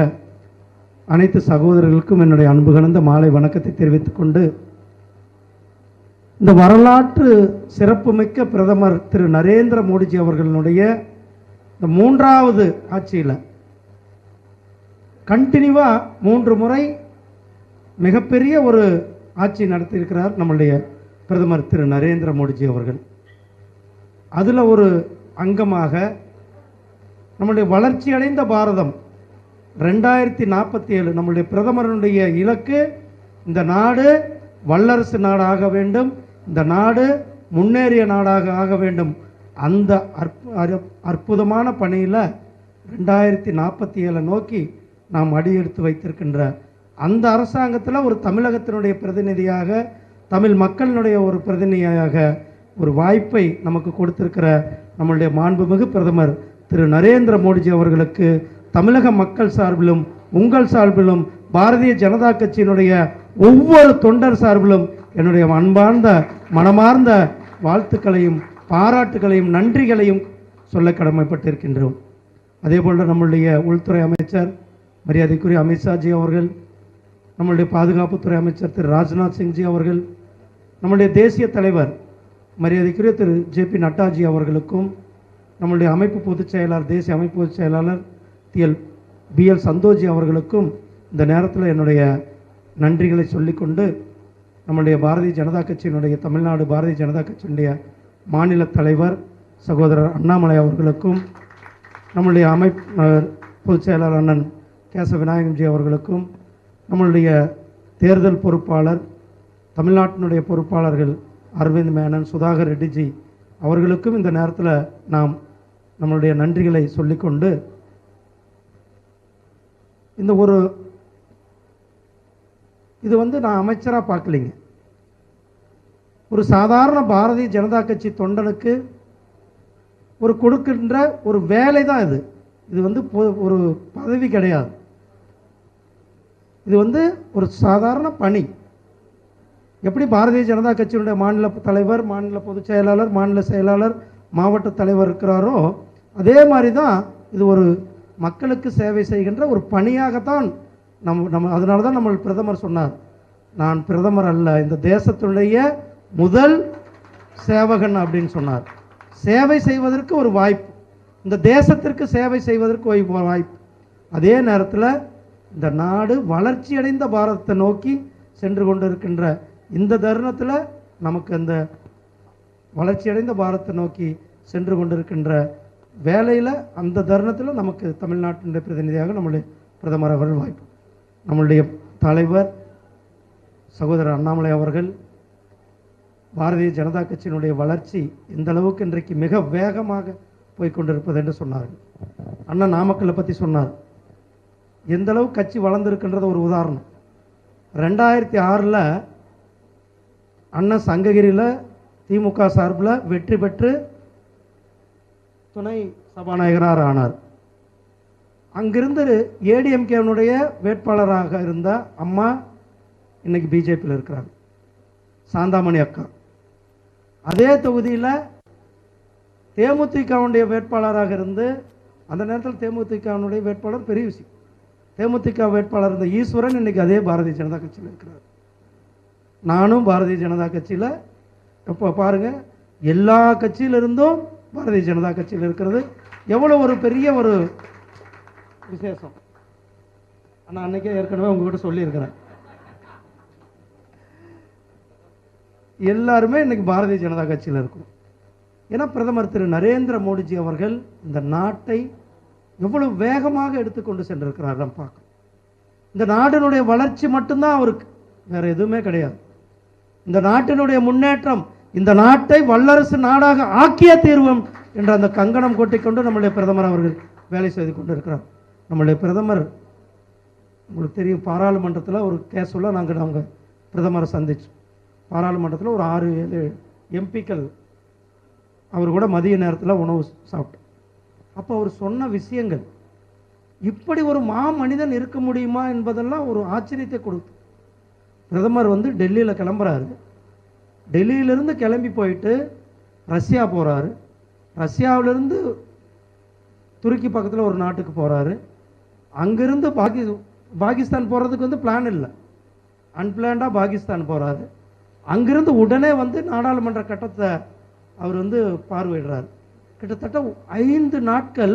அனைத்து சகோதரர்களுக்கும் என்னுடைய அன்பு கலந்த மாலை வணக்கத்தை தெரிவித்துக் கொண்டு, இந்த வரலாற்று சிறப்புமிக்க பிரதமர் திரு நரேந்திர மோடிஜி அவர்களுடைய இந்த 3வது ஆட்சியில் கண்டினியூவாக 3 முறை மிகப்பெரிய ஒரு ஆட்சி நடத்தியிருக்கிறார் நம்முடைய பிரதமர் திரு நரேந்திர மோடிஜி அவர்கள். அதில் ஒரு அங்கமாக நம்முடைய வளர்ச்சியடைந்த பாரதம் 2047 நம்முடைய பிரதமருடைய இலக்கு, இந்த நாடு வல்லரசு நாடாக வேண்டும், இந்த நாடு முன்னேறிய நாடாக ஆக வேண்டும். அந்த அற்புதமான பணியில் 2047 நோக்கி நாம் அடியெடுத்து வைத்திருக்கின்ற அந்த அரசாங்கத்தில் ஒரு தமிழகத்தினுடைய பிரதிநிதியாக, தமிழ் மக்களினுடைய ஒரு பிரதிநிதியாக ஒரு வாய்ப்பை நமக்கு கொடுத்திருக்கிற நம்முடைய மாண்புமிகு பிரதமர் திரு நரேந்திர மோடிஜி அவர்களுக்கு தமிழக மக்கள் சார்பிலும் உங்கள் சார்பிலும் பாரதிய ஜனதா கட்சியினுடைய ஒவ்வொரு தொண்டர் சார்பிலும் என்னுடைய அன்பார்ந்த மனமார்ந்த வாழ்த்துக்களையும் பாராட்டுகளையும் நன்றிகளையும் சொல்ல கடமைப்பட்டிருக்கின்றோம். அதே போன்று நம்முடைய உள்துறை அமைச்சர் மரியாதைக்குரிய அமித்ஷாஜி அவர்கள், நம்முடைய பாதுகாப்புத்துறை அமைச்சர் திரு ராஜ்நாத் சிங்ஜி அவர்கள், நம்முடைய தேசிய தலைவர் மரியாதைக்குரிய திரு ஜே.பி. நட்டாஜி அவர்களுக்கும், நம்முடைய அமைப்பு பொதுச் செயலாளர் தேசிய அமைப்பு பொதுச் செயலாளர் பி.எல். சந்தோஜி அவர்களுக்கும் இந்த நேரத்தில் என்னுடைய நன்றிகளை சொல்லிக்கொண்டு, நம்முடைய பாரதிய ஜனதா கட்சியினுடைய தமிழ்நாடு பாரதிய ஜனதா கட்சியினுடைய மாநில தலைவர் சகோதரர் அண்ணாமலை அவர்களுக்கும், நம்முடைய அமைப்பு பொதுச் செயலாளர் அண்ணன் கேசவ விநாயகம்ஜி அவர்களுக்கும், நம்மளுடைய தேர்தல் பொறுப்பாளர் தமிழ்நாட்டினுடைய பொறுப்பாளர்கள் அரவிந்த் மேனன், சுதாகர் ரெட்டிஜி அவர்களுக்கும் இந்த நேரத்தில் நாம் நம்மளுடைய நன்றிகளை சொல்லிக்கொண்டு, இந்த இது நான் அமைச்சராக பார்க்கலைங்க, ஒரு சாதாரண பாரதிய ஜனதா கட்சி தொண்டனுக்கு ஒரு கொடுக்கின்ற ஒரு வேலை தான் இது. இது ஒரு பதவி கிடையாது, இது ஒரு சாதாரண பணி. எப்படி பாரதிய ஜனதா கட்சியினுடைய மாநில தலைவர், மாநில பொதுச் செயலாளர், மாநில செயலாளர், மாவட்ட தலைவர் இருக்கிறாரோ, அதே மாதிரி தான் இது ஒரு மக்களுக்கு சேவை செய்கின்ற ஒரு பணியாகத்தான் நம்ம அதனால தான் நம்ம பிரதமர் சொன்னார், நான் பிரதமர் அல்ல, இந்த தேசத்துடைய முதல் சேவகன் அப்படின்னு சொன்னார். சேவை செய்வதற்கு ஒரு வாய்ப்பு, இந்த தேசத்திற்கு சேவை செய்வதற்கு ஒரு வாய்ப்பு. அதே நேரத்தில் இந்த நாடு வளர்ச்சியடைந்த பாரதத்தை நோக்கி சென்று கொண்டிருக்கின்ற இந்த தருணத்தில் நமக்கு அந்த வளர்ச்சியடைந்த பாரதத்தை நோக்கி சென்று கொண்டிருக்கின்ற வேலையில் அந்த தருணத்தில் நமக்கு தமிழ்நாட்டினுடைய பிரதிநிதியாக நம்முடைய பிரதமர் அவர்கள் வாய்ப்பு. நம்மளுடைய தலைவர் சகோதரர் அண்ணாமலை அவர்கள் பாரதிய ஜனதா கட்சியினுடைய வளர்ச்சி இந்த அளவுக்கு இன்றைக்கு மிக வேகமாக போய்கொண்டிருப்பது என்று சொன்னார்கள். அண்ணா நாமக்கல்லை பற்றி சொன்னார், எந்த அளவு கட்சி வளர்ந்துருக்குன்றது ஒரு உதாரணம். 2006 அண்ணன் சங்ககிரியில் திமுக சார்பில் வெற்றி பெற்று துணை சபாநாயகராக ஆனார். அங்கிருந்து ஏடிஎம்கேனுடைய வேட்பாளராக இருந்த அம்மா இன்னைக்கு பிஜேபியில் இருக்கிறாங்க, சாந்தாமணி அக்கா. அதே தொகுதியில் தேமுதிகவுடைய வேட்பாளராக இருந்து, அந்த நேரத்தில் தேமுதிகவுடைய வேட்பாளர் பெரிய விஷயம், தேமுதிக வேட்பாளர் இருந்த ஈஸ்வரன் இன்னைக்கு அதே பாரதிய ஜனதா கட்சியில் இருக்கிறார். நானும் பாரதிய ஜனதா கட்சியில், இப்போ பாருங்க, எல்லா கட்சியிலிருந்தும் பாரதிய ஜனதா கட்சியில் இருக்கிறது எவ்வளோ ஒரு பெரிய ஒரு விசேஷம். ஆனால் அன்னைக்கே ஏற்கனவே உங்ககிட்ட சொல்லியிருக்கிறேன், எல்லாருமே இன்னைக்கு பாரதிய ஜனதா கட்சியில் இருக்கும். ஏன்னா பிரதமர் திரு நரேந்திர மோடிஜி அவர்கள் இந்த நாட்டை எவ்வளவு வேகமாக எடுத்துக்கொண்டு சென்றிருக்கிறார் நம்ம பார்க்கணும். இந்த நாட்டினுடைய வளர்ச்சி மட்டும்தான் அவருக்கு, வேற எதுவுமே கிடையாது. இந்த நாட்டினுடைய முன்னேற்றம், இந்த நாட்டை வல்லரசு நாடாக ஆக்கிய தீர்வோம் என்ற அந்த கங்கணம் கொட்டிக்கொண்டு நம்முடைய பிரதமர் அவர்கள் வேலை செய்து கொண்டு இருக்கிறார். நம்முடைய பிரதமர், உங்களுக்கு தெரியும், பாராளுமன்றத்தில் ஒரு கேஸுள்ள நாங்கள் பிரதமரை சந்திச்சோம். பாராளுமன்றத்தில் ஒரு 6-7 எம்பிக்கள் அவர் கூட மதிய நேரத்தில் உணவு சாப்பிட்டோம். அப்போ அவர் சொன்ன விஷயங்கள், இப்படி ஒரு மனிதன் இருக்க முடியுமா என்பதெல்லாம் ஒரு ஆச்சரியத்தை கொடுத்து. பிரதமர் டெல்லியில் கிளம்புறாரு, டெல்லியிலிருந்து கிளம்பி போயிட்டு ரஷ்யா போகிறாரு, ரஷ்யாவிலிருந்து துருக்கி பக்கத்தில் ஒரு நாட்டுக்கு போகிறாரு, அங்கிருந்து பாகிஸ்தான் போகிறதுக்கு பிளான் இல்லை, அன்பிளான்டாக பாகிஸ்தான் போகிறாரு. அங்கிருந்து உடனே நாடாளுமன்ற கட்டத்தை அவர் பார்வையிடுறார். கிட்டத்தட்ட 5 நாட்கள்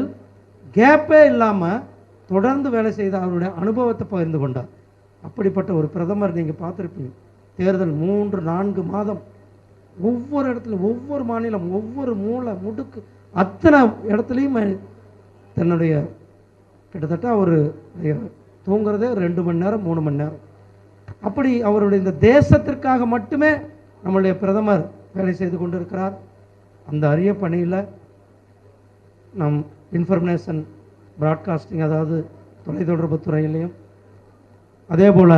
கேப்பே இல்லாமல் தொடர்ந்து வேலை செய்த அவருடைய அனுபவத்தை பகிர்ந்து கொண்டார். அப்படிப்பட்ட ஒரு பிரதமர் நீங்கள் பார்த்துருப்பீங்க. தேர்தல் 3-4 மாதம் ஒவ்வொரு இடத்துல, ஒவ்வொரு மாநிலம், ஒவ்வொரு மூலை முடுக்கு, அத்தனை இடத்துலையும் தன்னுடைய கிட்டத்தட்ட அவர் தூங்குறதே 2 மணி நேரம் 3 மணி நேரம். அப்படி அவருடைய இந்த தேசத்திற்காக மட்டுமே நம்முடைய பிரதமர் வேலை செய்து கொண்டிருக்கிறார். அந்த அரிய பணியில் நம் இன்ஃபர்மேஷன் பிராட்காஸ்டிங், அதாவது தொலைத்தொடர்பு துறையிலையும், அதே போல்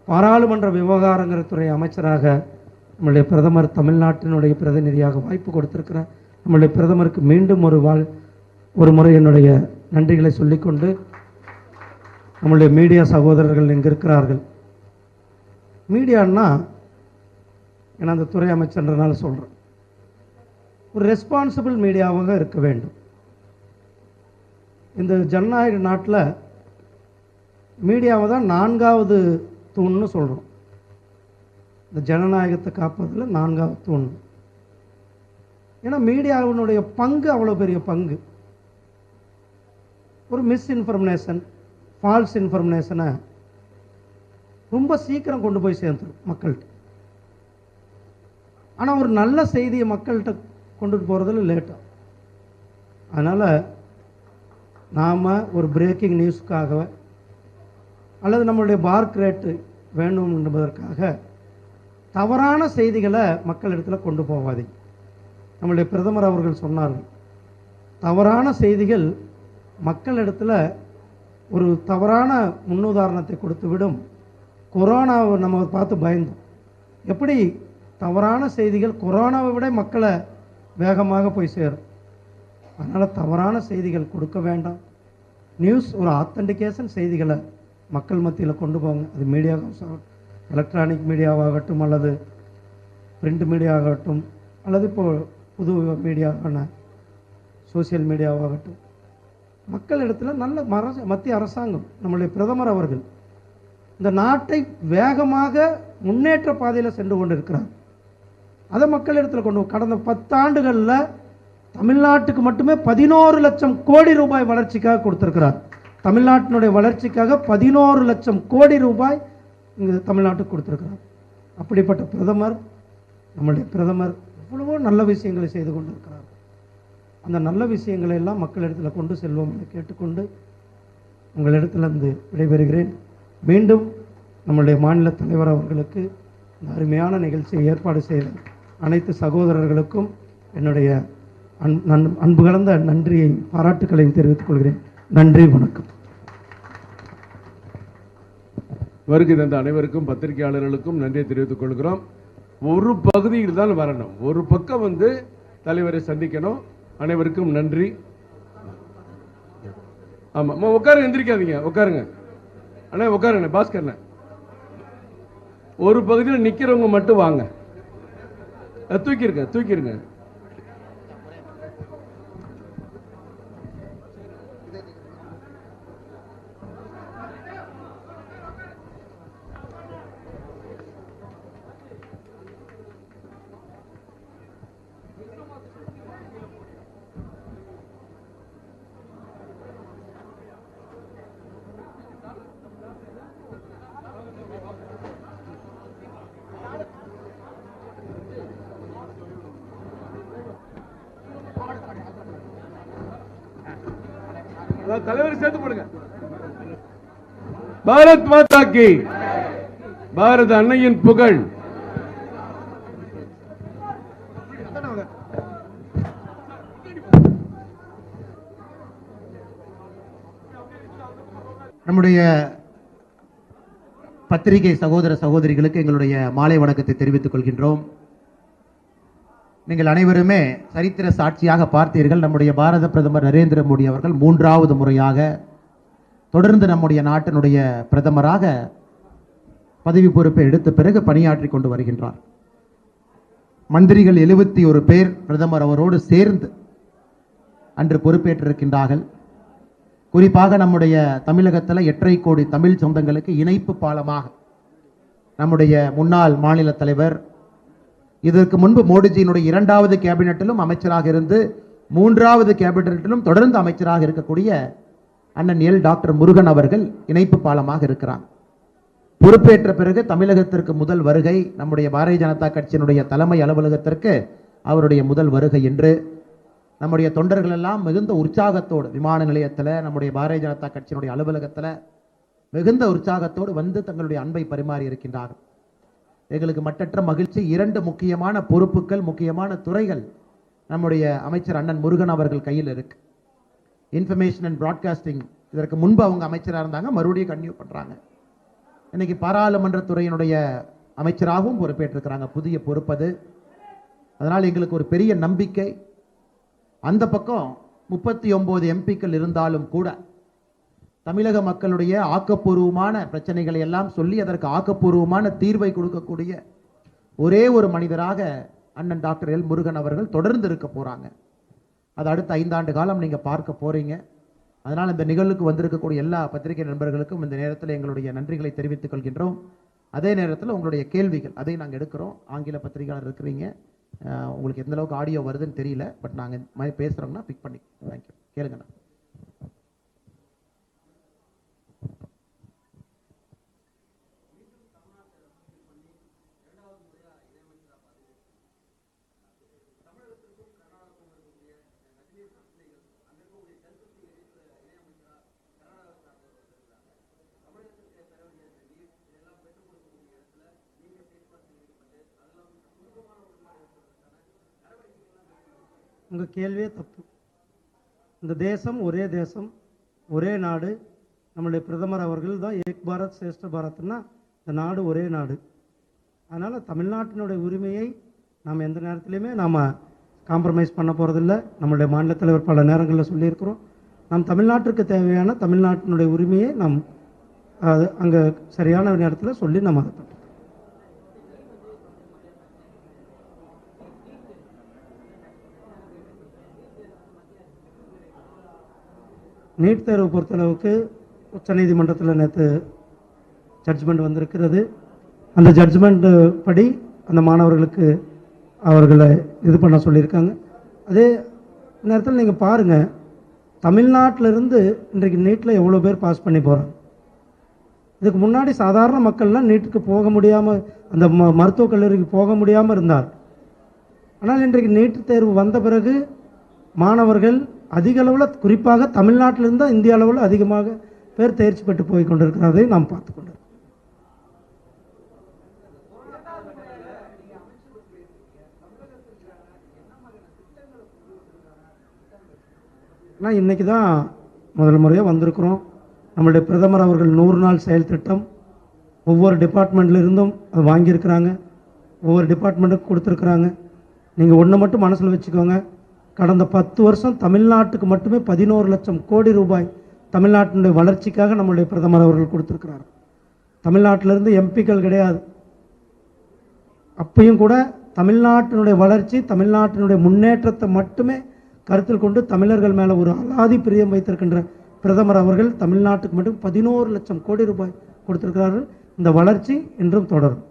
பாராளுமன்ற விவகாரங்கள் துறை அமைச்சராக நம்முடைய பிரதமர் தமிழ்நாட்டினுடைய பிரதிநிதியாக வாய்ப்பு கொடுத்திருக்கிறார். நம்முடைய பிரதமருக்கு மீண்டும் ஒரு முறை என்னுடைய நன்றிகளை சொல்லிக்கொண்டு, நம்முடைய மீடியா சகோதரர்கள் இங்கே இருக்கிறார்கள். மீடியான்னா, ஏன்னா அந்த துறை அமைச்சர்ன்றனால சொல்கிறேன், ஒரு ரெஸ்பான்சிபிள் மீடியாவாக இருக்க வேண்டும். இந்த ஜனநாயக நாட்டில் மீடியாவை தான் 4வது தூண்னு சொல்கிறோம். இந்த ஜனநாயகத்தை காப்பதில் 4வது தூண். ஏன்னா மீடியாவினுடைய பங்கு அவ்வளோ பெரிய பங்கு. ஒரு மிஸ்இன்ஃபர்மேஷன், ஃபால்ஸ் இன்ஃபர்மேஷனை ரொம்ப சீக்கிரம் கொண்டு போய் சேர்ந்துடும் மக்கள்கிட்ட. ஆனால் ஒரு நல்ல செய்தியை மக்கள்கிட்ட கொண்டுட்டு போகிறதுல லேட்டாக. அதனால் நாம் ஒரு பிரேக்கிங் நியூஸுக்காக அல்லது நம்மளுடைய பார்க் ரேட்டு வேணும் என்பதற்காக தவறான செய்திகளை மக்களிடத்தில் கொண்டு போகாதீங்க. நம்முடைய பிரதமர் அவர்கள் சொன்னார்கள், தவறான செய்திகள் மக்களிடத்தில் ஒரு தவறான முன்னுதாரணத்தை கொடுத்து விடும். கொரோனாவை நம்ம பார்த்து பயந்தோம், எப்படி தவறான செய்திகள் கொரோனாவை விட மக்களை வேகமாக போய் சேரும். அதனால் தவறான செய்திகள் கொடுக்க வேண்டாம். நியூஸ் ஒரு ஆத்தென்டிகேஷன் செய்திகளை மக்கள் மத்தியில் கொண்டு போங்க. அது மீடியா எலக்ட்ரானிக் மீடியாவாகட்டும், அல்லது பிரிண்ட் மீடியாவாகட்டும், அல்லது இப்போது புது மீடியாவான சோசியல் மீடியாவாகட்டும், மக்கள் இடத்துல நல்ல மத்திய அரசாங்கம், நம்முடைய பிரதமர் அவர்கள் இந்த நாட்டை வேகமாக முன்னேற்ற பாதையில் சென்று கொண்டு இருக்கிறார். அதை மக்கள் இடத்துல கொண்டு, கடந்த 10 ஆண்டுகளில் தமிழ்நாட்டுக்கு மட்டுமே 11 லட்சம் கோடி ரூபாய் வளர்ச்சிக்காக கொடுத்திருக்கிறார். தமிழ்நாட்டினுடைய வளர்ச்சிக்காக 11 லட்சம் கோடி ரூபாய் இங்கே தமிழ்நாட்டுக்கு கொடுத்திருக்கிறார். அப்படிப்பட்ட பிரதமர், நம்முடைய பிரதமர் எவ்வளவோ நல்ல விஷயங்களை செய்து கொண்டிருக்கிறார். அந்த நல்ல விஷயங்களை எல்லாம் மக்களிடத்தில் கொண்டு செல்வோம் என்று கேட்டுக்கொண்டு உங்களிடத்திலிருந்து விடைபெறுகிறேன். மீண்டும் நம்முடைய மாநில தலைவர் அவர்களுக்கு இந்த அருமையான நிகழ்ச்சியை ஏற்பாடு செய்த அனைத்து சகோதரர்களுக்கும் என்னுடைய அன்பு கலந்த நன்றியை, பாராட்டுக்களையும் தெரிவித்துக் கொள்கிறேன். நன்றி, வணக்கம்.
வருகை தந்த அனைவருக்கும் பத்திரிகையாளர்களுக்கும் நன்றியை தெரிவித்துக் கொள்கிறோம். ஒரு பகுதியில் தான் வரணும், ஒரு பக்கம் வந்து தலைவரை சந்திக்கணும். அனைவருக்கும் நன்றி. ஆமா, உட்காருங்க, எந்திரிக்காதீங்க, உட்காருங்க அண்ணா, உட்காருங்க. பாஸ்கர், ஒரு பகுதியில் நிக்கிறவங்க மட்டும் வாங்க. தூக்கிருங்க. தலைவர் சேர்த்து போடுங்க. பாரத் மாதா கி, பாரத அன்னையின் புகழ்.
நம்முடைய பத்திரிகை சகோதர சகோதரிகளுக்கு எங்களுடைய மாலை வணக்கத்தை தெரிவித்துக் கொள்கின்றோம். நீங்கள் அனைவருமே சரித்திர சாட்சியாக பார்த்தீர்கள். நம்முடைய பாரத பிரதமர் நரேந்திர மோடி அவர்கள் 3வது முறையாக தொடர்ந்து நம்முடைய நாட்டினுடைய பிரதமராக பதவி பொறுப்பை எடுத்த பிறகு பணியாற்றி கொண்டு வருகின்றார். மந்திரிகள் 71 பேர் பிரதமர் அவரோடு சேர்ந்து அன்று பொறுப்பேற்றிருக்கின்றார்கள். குறிப்பாக நம்முடைய தமிழகத்தில் 8.5 கோடி தமிழ் சொந்தங்களுக்கு இணைப்பு பாலமாக நம்முடைய முன்னாள் மாநில தலைவர், இதற்கு முன்பு மோடிஜியினுடைய 2வது கேபினட்டிலும் அமைச்சராக இருந்து 3வது கேபினட்டிலும் தொடர்ந்து அமைச்சராக இருக்கக்கூடிய அண்ணன் டாக்டர் முருகன் அவர்கள் இணைப்பு பாலமாக இருக்கிறார். பொறுப்பேற்ற பிறகு தமிழகத்திற்கு முதல் வருகை, நம்முடைய பாரதிய ஜனதா கட்சியினுடைய தலைமை அலுவலகத்திற்கு அவருடைய முதல் வருகை என்று நம்முடைய தொண்டர்கள் எல்லாம் மிகுந்த உற்சாகத்தோடு விமான நிலையத்தில் நம்முடைய பாரதிய ஜனதா கட்சியினுடைய அலுவலகத்தில் மிகுந்த உற்சாகத்தோடு வந்து தங்களுடைய அன்பை பரிமாறி இருக்கின்றார்கள். எங்களுக்கு மட்டற்ற மகிழ்ச்சி. 2 முக்கியமான பொறுப்புகள், முக்கியமான துறைகள் நம்முடைய அமைச்சர் அண்ணன் முருகன் அவர்கள் கையில் இருக்கு. இன்ஃபர்மேஷன் அண்ட் பிராட்காஸ்டிங், இதற்கு முன்பு அவங்க அமைச்சராக இருந்தாங்க, மறுபடியும் கன்டினியூ பண்றாங்க. இன்னைக்கு பாராளுமன்ற துறையினுடைய அமைச்சராகவும் பொறுப்பேற்றிருக்கிறாங்க, புதிய பொறுப்பது. அதனால் எங்களுக்கு ஒரு பெரிய நம்பிக்கை. அந்த பக்கம் 39 எம்பிக்கள் இருந்தாலும் கூட தமிழக மக்களுடைய ஆக்கப்பூர்வமான பிரச்சனைகளை எல்லாம் சொல்லி அதற்கு ஆக்கப்பூர்வமான தீர்வை கொடுக்கக்கூடிய ஒரே ஒரு மனிதராக அண்ணன் டாக்டர் முருகன் அவர்கள் தொடர்ந்து இருக்க போறாங்க. அது அடுத்த 5 ஆண்டு காலம் நீங்க பார்க்க போறீங்க. அதனால் இந்த நிகழ்வுக்கு வந்திருக்கக்கூடிய எல்லா பத்திரிகை நண்பர்களுக்கும் இந்த நேரத்தில் எங்களுடைய நன்றிகளை தெரிவித்துக் கொள்கின்றோம். அதே நேரத்தில் உங்களுடைய கேள்விகள் அதை நாங்கள் எடுக்கிறோம். ஆங்கில பத்திரிகையாளர் இருக்கிறீங்க, உங்களுக்கு எந்த அளவுக்கு ஆடியோ வருதுன்னு தெரியல, பட் நாங்கள் இந்த மாதிரி பேசுறோம்னா பிக் பண்ணி தேங்க்யூ கேளுங்கண்ணா.
உங்கள் கேள்வியே தப்பு. இந்த தேசம் ஒரே தேசம், ஒரே நாடு. நம்மளுடைய பிரதமர் அவர்கள் தான் ஏக் பாரத் சிரேஷ்ட பாரத்னா இந்த நாடு ஒரே நாடு. அதனால் தமிழ்நாட்டினுடைய உரிமையை நாம் எந்த நேரத்துலையுமே நாம் காம்ப்ரமைஸ் பண்ண போகிறதில்ல. நம்மளுடைய மாநில தலைவர் பல நேரங்களில் சொல்லியிருக்கிறோம். நாம் தமிழ்நாட்டிற்கு தேவையான தமிழ்நாட்டினுடைய உரிமையை நாம் அங்கே சரியான நேரத்தில் சொல்லி நம்ம அதை பண்ணுறோம். நீட் தேர்வு பொறுத்தளவுக்கு உச்சநீதிமன்றத்தில் நேற்று ஜட்ஜ்மெண்ட் வந்திருக்கிறது. அந்த ஜட்ஜ்மெண்ட் படி அந்த மாணவர்களுக்கு அவர்களை இது பண்ண சொல்லியிருக்காங்க. அதே நேரத்தில் நீங்கள் பாருங்கள், தமிழ்நாட்டிலிருந்து இன்றைக்கு நீட்டில் எவ்வளோ பேர் பாஸ் பண்ணி போகிறாங்க. இதுக்கு முன்னாடி சாதாரண மக்கள்லாம் நீட்டுக்கு போக முடியாமல், அந்த மருத்துவக் கல்லூரிக்கு போக முடியாமல் இருந்தார். ஆனால் இன்றைக்கு நீட் தேர்வு வந்த பிறகு மாணவர்கள் அதிக அளவில், குறிப்பாக தமிழ்நாட்டிலிருந்து தான் இந்திய அளவில் அதிகமாக பேர் தேர்ச்சி பெற்று போய் கொண்டிருக்கிறதை நாம் பார்த்து கொண்டிருக்கிறோம். ஆனால் இன்றைக்கி தான் முதல் முறையாக வந்திருக்கிறோம். நம்மளுடைய பிரதமர் அவர்கள் 100 நாள் செயல் திட்டம், ஒவ்வொரு டிபார்ட்மெண்ட்ல இருந்தும் அது வாங்கியிருக்கிறாங்க, ஒவ்வொரு டிபார்ட்மெண்ட்டுக்கு கொடுத்துருக்குறாங்க. நீங்கள் ஒன்று மட்டும் மனசில் வச்சுக்கோங்க, கடந்த 10 வருஷம் தமிழ்நாட்டுக்கு மட்டுமே 11 லட்சம் கோடி ரூபாய் தமிழ்நாட்டினுடைய வளர்ச்சிக்காக நம்முடைய பிரதமர் அவர்கள் கொடுத்துருக்கிறார். தமிழ்நாட்டிலிருந்து எம்பிக்கள் கிடையாது, அப்பையும் கூட தமிழ்நாட்டினுடைய வளர்ச்சி, தமிழ்நாட்டினுடைய முன்னேற்றத்தை மட்டுமே கருத்தில் கொண்டு தமிழர்கள் மேலே ஒரு அலாதி பிரியம் வைத்திருக்கின்ற பிரதமர் அவர்கள் தமிழ்நாட்டுக்கு மட்டும் 11 லட்சம் கோடி ரூபாய் கொடுத்திருக்கிறார்கள். இந்த வளர்ச்சி இன்னும் தொடரும்.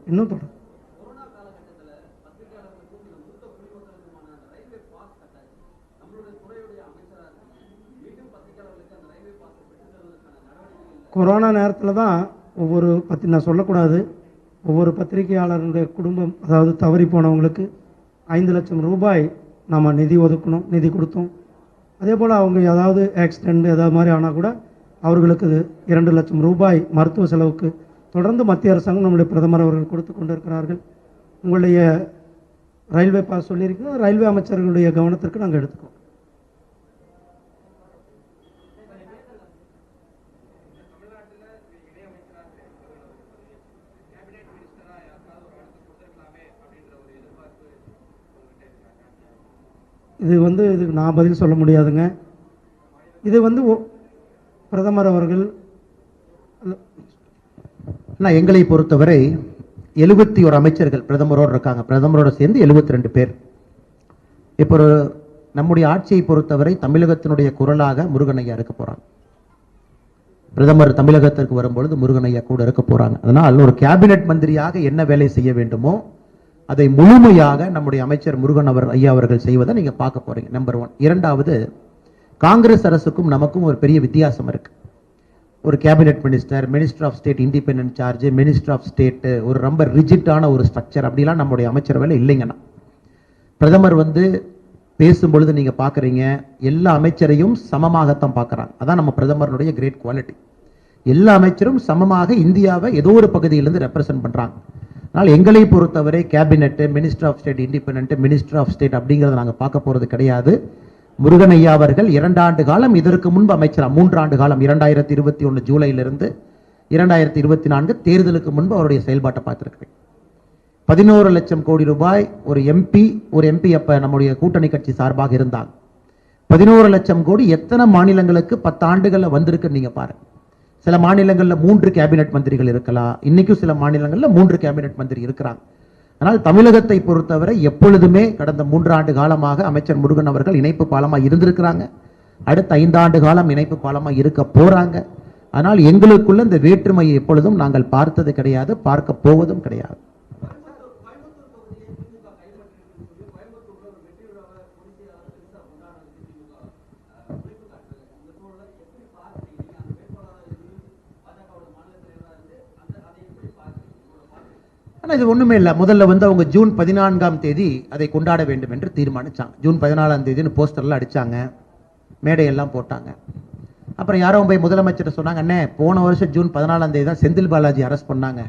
கொரோனா நேரத்தில் தான் நான் சொல்லக்கூடாது, ஒவ்வொரு பத்திரிகையாளருடைய குடும்பம், அதாவது தவறி போனவங்களுக்கு 5 லட்சம் ரூபாய் நாம் நிதி கொடுத்தோம். அதே போல் அவங்க ஏதாவது ஆக்சிடெண்ட் ஏதாவது மாதிரி ஆனால் கூட அவர்களுக்கு 2 லட்சம் ரூபாய் மருத்துவ செலவுக்கு தொடர்ந்து மத்திய அரசாங்கம் நம்முடைய பிரதமர் அவர்கள் கொடுத்து கொண்டிருக்கிறார்கள். உங்களுடைய ரயில்வே பாஸ் சொல்லியிருக்கோம், ரயில்வே அமைச்சர்களுடைய கவனத்திற்கு நாங்கள் எடுத்துக்கோம். இதுக்கு நான் பதில் சொல்ல முடியாதுங்க. பிரதமர் அவர்கள்
எங்களை பொறுத்தவரை 71 அமைச்சர்கள் பிரதமரோடு இருக்காங்க. பிரதமரோட சேர்ந்து 72 பேர். இப்போ நம்முடைய ஆட்சியை பொறுத்தவரை தமிழகத்தினுடைய குரலாக முருகனையா இருக்க போறாங்க. பிரதமர் தமிழகத்திற்கு வரும்பொழுது முருகனையா கூட இருக்க போறாங்க. அதனால் ஒரு கேபினெட் மந்திரியாக என்ன வேலை செய்ய வேண்டுமோ அதை முழுமையாக நம்முடைய அமைச்சர் முருகன் ஐயா அவர்கள் செய்வதை நீங்க பார்க்க போறீங்க. நம்பர் 1. இரண்டாவது, காங்கிரஸ் அரசுக்கும் நமக்கும் ஒரு பெரிய வித்தியாசம் இருக்கு. ஒரு cabinet minister of state independent charge, minister of state, ஒரு ரொம்ப ரிஜிட்டான ஒரு ஸ்ட்ரக்சர் அப்படிலாம் நம்முடைய அமைச்சர் வேலை இல்லைங்கண்ணா. பிரதமர் பேசும்பொழுது நீங்க பாக்குறீங்க, எல்லா அமைச்சரையும் சமமாகத்தான் பார்க்கறாங்க. அதான் நம்ம பிரதமருடைய கிரேட் குவாலிட்டி. எல்லா அமைச்சரும் சமமாக இந்தியாவை ஏதோ ஒரு பகுதியிலிருந்து ரெப்ரசென்ட் பண்றாங்க. ஆனால் எங்களை பொறுத்தவரை cabinet, minister of state independent, minister of state அப்படிங்கிறத நாங்கள் பார்க்க போறது கிடையாது. முருகன் ஐயா அவர்கள் 2 ஆண்டு காலம் இதற்கு முன்பு அமைச்சரா, 3 ஆண்டு காலம் 2021 ஜூலையிலிருந்து 2024 தேர்தலுக்கு முன்பு அவருடைய செயல்பாட்டை பார்த்திருக்கிறேன். 11 லட்சம் கோடி ரூபாய் ஒரு எம்பி அப்ப நம்முடைய கூட்டணி கட்சி சார்பாக இருந்தாங்க. 11 லட்சம் கோடி எத்தனை மாநிலங்களுக்கு 10 ஆண்டுகள்ல வந்திருக்கு நீங்க பாருங்க. சில மாநிலங்களில் 3 கேபினெட் மந்திரிகள் இருக்கலாம், இன்னைக்கும் சில மாநிலங்களில் 3 கேபினெட் மந்திரி இருக்கிறாங்க. ஆனால் தமிழகத்தை பொறுத்தவரை எப்பொழுதுமே கடந்த 3 ஆண்டு காலமாக அமைச்சர் முருகன் அவர்கள் இணைப்பு பாலமா இருந்திருக்கிறாங்க. அடுத்த 5 ஆண்டு காலம் இணைப்பு பாலமா இருக்க போறாங்க. ஆனால் எங்களுக்குள்ள இந்த வேற்றுமையை எப்பொழுதும் நாங்கள் பார்த்தது கிடையாது, பார்க்க போவதும் கிடையாது. ஆனால் இது ஒன்றுமே இல்லை. முதல்ல அவங்க ஜூன் 14ஆம் தேதி அதை கொண்டாட வேண்டும் என்று தீர்மானிச்சாங்க. ஜூன் 14ஆம் தேதினு போஸ்டர்லாம் அடித்தாங்க, மேடையெல்லாம் போட்டாங்க. அப்புறம் யாரோ போய் முதலமைச்சர் சொன்னாங்க, அண்ணே போன வருஷம் ஜூன் 14ஆம் தேதி தான் செந்தில் பாலாஜி அரெஸ்ட் பண்ணாங்க,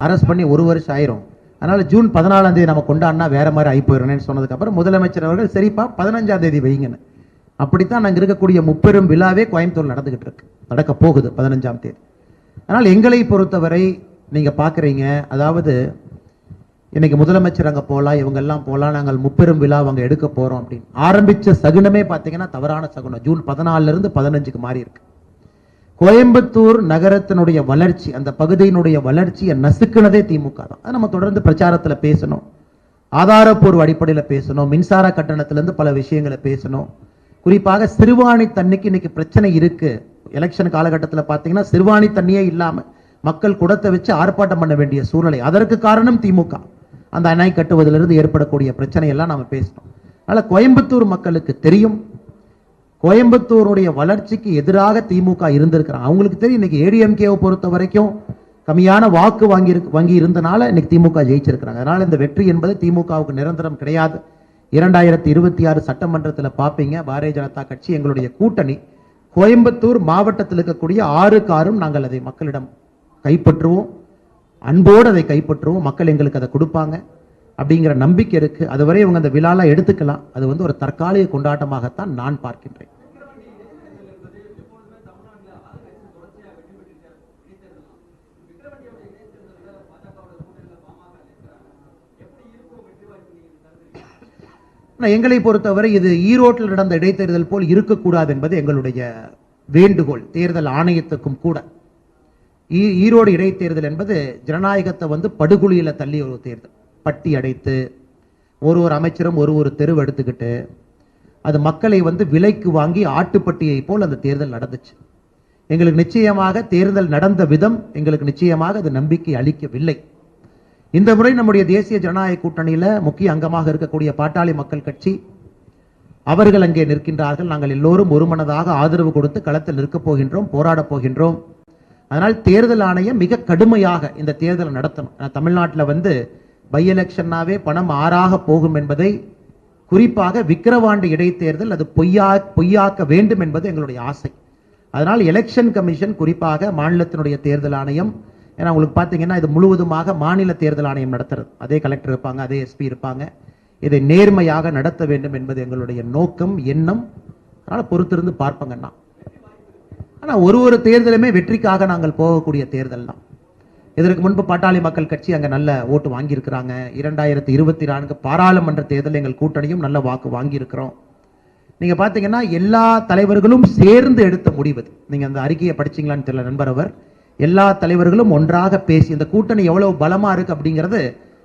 அரெஸ்ட் பண்ணி 1 வருஷம் ஆயிரும், அதனால ஜூன் 14ஆம் தேதி நம்ம கொண்டாடினா வேற மாதிரி ஆகி போயிடணும்னு சொன்னதுக்கப்புறம் முதலமைச்சர் அவர்கள் சரிப்பா 15ஆம் தேதி வைங்கன்னு. அப்படித்தான் நாங்கள் இருக்கக்கூடிய முப்பெரும் விழாவே கோயம்புத்தூர் நடக்க போகுது 15ஆம் தேதி. ஆனால் எங்களை பொறுத்தவரை நீங்க பாக்குறீங்க, அதாவது இன்னைக்கு முதலமைச்சர் அங்க போலாம், இவங்க எல்லாம் போலாம், நாங்கள் முப்பெரும் விழா அங்க எடுக்க போறோம் அப்படின்னு ஆரம்பிச்ச சகுனமே பாத்தீங்கன்னா தவறான சகுனம். ஜூன் 14 இருந்து 15க்கு மாறி இருக்கு. கோயம்புத்தூர் நகரத்தினுடைய வளர்ச்சி, அந்த பகுதியினுடைய வளர்ச்சியை நசுக்குனதே திமுக தான். அதை நம்ம தொடர்ந்து பிரச்சாரத்துல பேசணும், ஆதாரப்பூர்வ அடிப்படையில் பேசணும், மின்சார கட்டணத்திலிருந்து பல விஷயங்களை பேசணும். குறிப்பாக சிறுவாணி தண்ணிக்கு இன்னைக்கு பிரச்சனை இருக்கு. எலெக்ஷன் காலகட்டத்தில் பாத்தீங்கன்னா சிறுவாணி தண்ணியே இல்லாம மக்கள் குடத்தை வச்சு ஆர்ப்பாட்டம் பண்ண வேண்டிய சூழ்நிலை. அதற்கு காரணம் திமுக. அந்த அணை கட்டுவதிலிருந்து ஏற்படக்கூடிய பிரச்சனை எல்லாம் நாம பேசணும். அதனால கோயம்புத்தூர் மக்களுக்கு தெரியும், கோயம்புத்தூருடைய வளர்ச்சிக்கு எதிராக திமுக இருந்திருக்கிறாங்க. அவங்களுக்கு தெரியும் இன்னைக்கு ஏடிஎம்கேவை பொறுத்த வரைக்கும் கம்மியான வாக்கு வாங்கி இருந்தனால இன்னைக்கு திமுக ஜெயிச்சிருக்கிறாங்க. அதனால இந்த வெற்றி என்பது திமுகவுக்கு நிரந்தரம் கிடையாது. 2026 சட்டமன்றத்தில் பார்ப்பீங்க, பாரதிய ஜனதா கட்சி எங்களுடைய கூட்டணி கோயம்புத்தூர் மாவட்டத்தில் இருக்கக்கூடிய 6க்கு 6 நாங்கள் அதை மக்களிடம் கைப்பற்றுவோம், அன்போடு அதை கைப்பற்றுவோம், மக்கள் எங்களுக்கு அதை கொடுப்பாங்க அப்படிங்கிற நம்பிக்கை இருக்கு. அதுவரை இவங்க அந்த விழாலாம் எடுத்துக்கலாம். அது ஒரு தற்காலிக கொண்டாட்டமாகத்தான் நான் பார்க்கின்றேன். ஆனா எங்களை பொறுத்தவரை இது ஈரோட்டில் நடந்த இடைத்தேர்தல் போல் இருக்கக்கூடாது என்பது எங்களுடைய வேண்டுகோள் தேர்தல் ஆணையத்துக்கும் கூட. ஈரோடு இடைத்தேர்தல் என்பது ஜனநாயகத்தை படுகொலியில தள்ளி ஒரு தேர்தல். பட்டி அடைத்து ஒரு அமைச்சரும் ஒரு தெருவு எடுத்துக்கிட்டு அது மக்களை விலைக்கு வாங்கி ஆட்டுப்பட்டியை போல் அந்த தேர்தல் நடந்துச்சு. எங்களுக்கு நிச்சயமாக தேர்தல் நடந்த விதம் எங்களுக்கு நிச்சயமாக அது நம்பிக்கை அளிக்கவில்லை. இந்த முறை நம்முடைய தேசிய ஜனநாயக கூட்டணியில முக்கிய அங்கமாக இருக்கக்கூடிய பாட்டாளி மக்கள் கட்சி அவர்கள் அங்கே நிற்கின்றார்கள். நாங்கள் எல்லோரும் ஒருமனதாக ஆதரவு கொடுத்து களத்தில் நிற்கப் போகின்றோம், போராடப் போகின்றோம். அதனால் தேர்தல் ஆணையம் மிக கடுமையாக இந்த தேர்தலை நடத்தணும். தமிழ்நாட்டில் பை எலெக்ஷன்னாவே பணம் ஆறாக போகும் என்பதை குறிப்பாக விக்கிரவாண்டி இடைத்தேர்தல் அது பொய்யாக்க வேண்டும் என்பது எங்களுடைய ஆசை. அதனால் எலெக்ஷன் கமிஷன் குறிப்பாக மாநிலத்தினுடைய தேர்தல் ஆணையம், ஏன்னா உங்களுக்கு பார்த்தீங்கன்னா இது முழுவதுமாக மாநில தேர்தல் ஆணையம் நடத்துறது. அதே கலெக்டர் இருப்பாங்க, அதே எஸ்பி இருப்பாங்க. இதை நேர்மையாக நடத்த வேண்டும் என்பது எங்களுடைய நோக்கம், எண்ணம். அதனால் பொறுத்திருந்து பார்ப்பங்கண்ணா. ஆனால் ஒரு தேர்தலுமே வெற்றிக்காக நாங்கள் போகக்கூடிய தேர்தல் தான். இதற்கு முன்பு பாட்டாளி மக்கள் கட்சி அங்கே நல்ல ஓட்டு வாங்கியிருக்கிறாங்க. 2024 பாராளுமன்ற தேர்தல் எங்கள் கூட்டணியும் நல்ல வாக்கு வாங்கியிருக்கிறோம். நீங்கள் பார்த்தீங்கன்னா எல்லா தலைவர்களும் சேர்ந்து எடுத்த முடிவு. நீங்கள் அந்த அறிக்கையை படிச்சீங்களான்னு தெரியல நண்பர் அவர். எல்லா தலைவர்களும் ஒன்றாக பேசி இந்த கூட்டணி எவ்வளவு பலமா இருக்கு அப்படிங்கிறது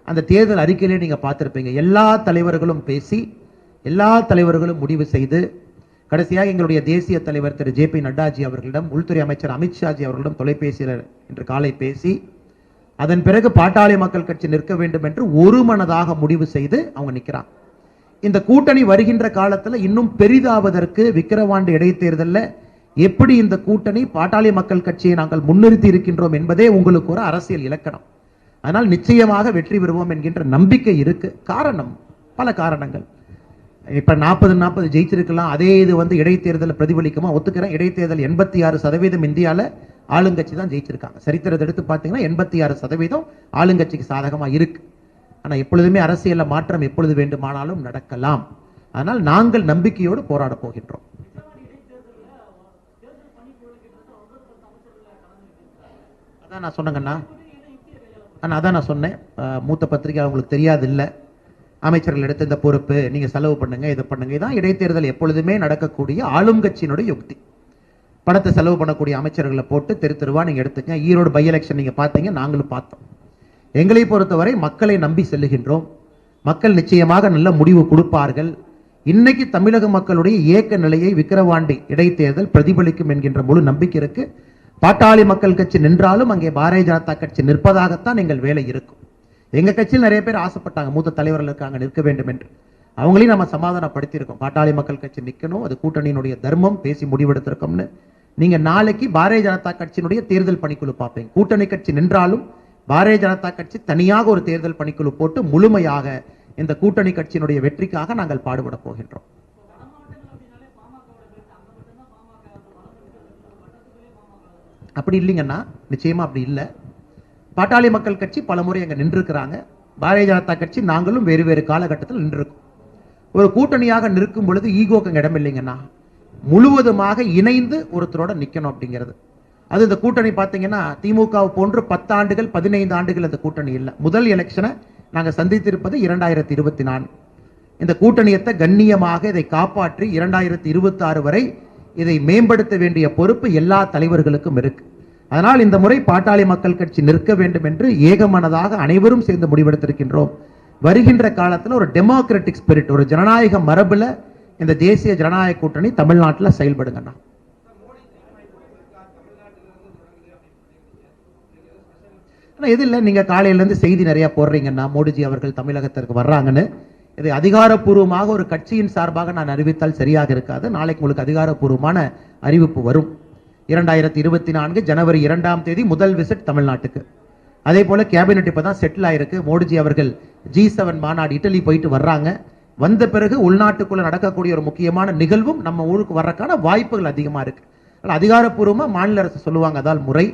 அந்த தேர்தல் அறிக்கையிலே நீங்க பார்த்திருப்பீங்க. எல்லா தலைவர்களும் பேசி எல்லா தலைவர்களும் முடிவு செய்து கடைசியாக எங்களுடைய தேசிய தலைவர் திரு ஜே பி நட்டாஜி அவர்களிடம், உள்துறை அமைச்சர் அமித்ஷாஜி அவர்களிடம் தொலைபேசியில் இன்று காலை பேசி அதன் பிறகு பாட்டாளி மக்கள் கட்சி நிற்க வேண்டும் என்று ஒரு மனதாக முடிவு செய்து அவங்க நிற்கிறாங்க. இந்த கூட்டணி வருகின்ற காலத்தில் இன்னும் பெரிதாவதற்கு விக்கிரவாண்டி இடைத்தேர்தலில் எப்படி இந்த கூட்டணி பாட்டாளி மக்கள் கட்சியை நாங்கள் முன்னிறுத்தி இருக்கின்றோம் என்பதே உங்களுக்கு ஒரு அரசியல் இலக்கணம். அதனால் நிச்சயமாக வெற்றி பெறுவோம் என்கின்ற நம்பிக்கை இருக்கு. காரணம் பல காரணங்கள். இப்ப 40-40 ஜெயிச்சிருக்கலாம். அதே இது இடைத்தேர்தல் பிரதிபலிக்குமா? ஒத்துக்கிறேன். இடைத்தேர்தல் 86% இந்தியாவில் ஆளுங்கட்சி தான் ஜெயிச்சிருக்காங்க. சரித்திரத்தை எடுத்து பார்த்தீங்கன்னா 86% ஆளுங்கட்சிக்கு சாதகமா இருக்கு. ஆனா எப்பொழுதுமே அரசியல்ல மாற்றம் எப்பொழுது வேண்டுமானாலும் நடக்கலாம். அதனால் நாங்கள் நம்பிக்கையோடு போராட போகின்றோம். அதான் நான் சொன்னேங்கண்ணா. அதான் நான் சொன்னேன். மூத்த பத்திரிகை உங்களுக்கு தெரியாது இல்லை, அமைச்சர்கள் எடுத்த இந்த பொறுப்பு நீங்க செலவு பண்ணுங்க, இதை பண்ணுங்க. இதான் இடைத்தேர்தல் எப்பொழுதுமே நடக்கக்கூடிய ஆளும் கட்சியினுடைய யுக்தி. பணத்தை செலவு பண்ணக்கூடிய அமைச்சர்களை போட்டு தெரு தெருவா நீங்க எடுத்துங்க. ஈரோடு பை எலெக்ஷன் நீங்க பார்த்தீங்க, நாங்களும் பார்த்தோம். எங்களை பொறுத்தவரை மக்களை நம்பி செல்லுகின்றோம். மக்கள் நிச்சயமாக நல்ல முடிவு கொடுப்பார்கள். இன்னைக்கு தமிழக மக்களுடைய ஏக்க நிலையை விக்கிரவாண்டி இடைத்தேர்தல் பிரதிபலிக்கும் என்கின்ற முழு நம்பிக்கை இருக்கு. பாட்டாளி மக்கள் கட்சி நின்றாலும் அங்கே பாரதிய ஜனதா கட்சி நிற்பதாகத்தான் எங்கள் வேலை இருக்கும். எங்க கட்சியில் நிறைய பேர் ஆசைப்பட்டாங்க, மூத்த தலைவர்கள் இருக்காங்க, நிற்க வேண்டும் என்று. அவங்களையும் நம்ம சமாதானப்படுத்தியிருக்கோம். பாட்டாளி மக்கள் கட்சி நிற்கணும், அது கூட்டணியினுடைய தர்மம், பேசி முடிவெடுத்திருக்கோம்னு. நீங்க நாளைக்கு பாரதிய ஜனதா கட்சியினுடைய தேர்தல் பணிக்குழு பார்ப்பீங்க. கூட்டணி கட்சி நின்றாலும் பாரதிய ஜனதா கட்சி தனியாக ஒரு தேர்தல் பணிக்குழு போட்டு முழுமையாக இந்த கூட்டணி கட்சியினுடைய வெற்றிக்காக நாங்கள் பாடுபட போகின்றோம். அப்படி இல்லைங்கன்னா, நிச்சயமா அப்படி இல்லை. பாட்டாளி மக்கள் கட்சி பல முறை அங்க நின்றுக்கிறாங்க. பாரதிய ஜனதா கட்சி நாங்களும் வேறு வேறு காலகட்டத்தில் நின்றுருக்கோம். ஒரு கூட்டணியாக நிற்கும் பொழுது ஈகோக்கு இடம் இல்லைங்கன்னா, முழுவதுமாக இணைந்து ஒருத்தரோட நிக்கணும் அப்படிங்கிறது. அது இந்த கூட்டணி பார்த்தீங்கன்னா திமுக போன்று 10 ஆண்டுகள் 15 ஆண்டுகள் இந்த கூட்டணி இல்லை. முதல் எலெக்ஷனை நாங்கள் சந்தித்திருப்பது 2024. இந்த கூட்டணியத்தை கண்ணியமாக இதை காப்பாற்றி 2026 வரை இதை மேம்படுத்த வேண்டிய பொறுப்பு எல்லா தலைவர்களுக்கும் இருக்கு. அதனால் இந்த முறை பாட்டாளி மக்கள் கட்சி நிற்க வேண்டும் என்று ஏகமனதாக அனைவரும் சேர்ந்து முடிவெடுத்திருக்கின்றோம். வருகின்ற காலத்தில் ஒரு டெமோக்ராட்டிக் ஸ்பிரிட், ஒரு ஜனநாயக மரபுல இந்த தேசிய ஜனநாயக கூட்டணி தமிழ்நாட்டில் செயல்படுங்கண்ணா. எது இல்லை, நீங்க காலையிலேருந்து செய்தி நிறைய போடுறீங்கன்னா மோடிஜி அவர்கள் தமிழகத்திற்கு வர்றாங்கன்னு. இது அதிகாரப்பூர்வமாக ஒரு கட்சியின் சார்பாக நான் அறிவித்தால் சரியாக இருக்காது. நாளைக்கு உங்களுக்கு அதிகாரப்பூர்வமான அறிவிப்பு வரும். 2024 ஜனவரி 2ஆம் தேதி முதல் விசிட் தமிழ்நாட்டுக்கு. அதே போல கேபினெட் இப்பதான் செட்டில் ஆயிருக்கு. மோடிஜி அவர்கள் G7 மாநாடு இட்டலி போயிட்டு வர்றாங்க. வந்த பிறகு உள்நாட்டுக்குள்ள நடக்கக்கூடிய ஒரு முக்கியமான நிகழ்வும் நம்ம ஊருக்கு வர்றதுக்கான வாய்ப்புகள் அதிகமா இருக்கு. அதிகாரப்பூர்வமா மாநில அரசு சொல்லுவாங்க, அதால் முறை.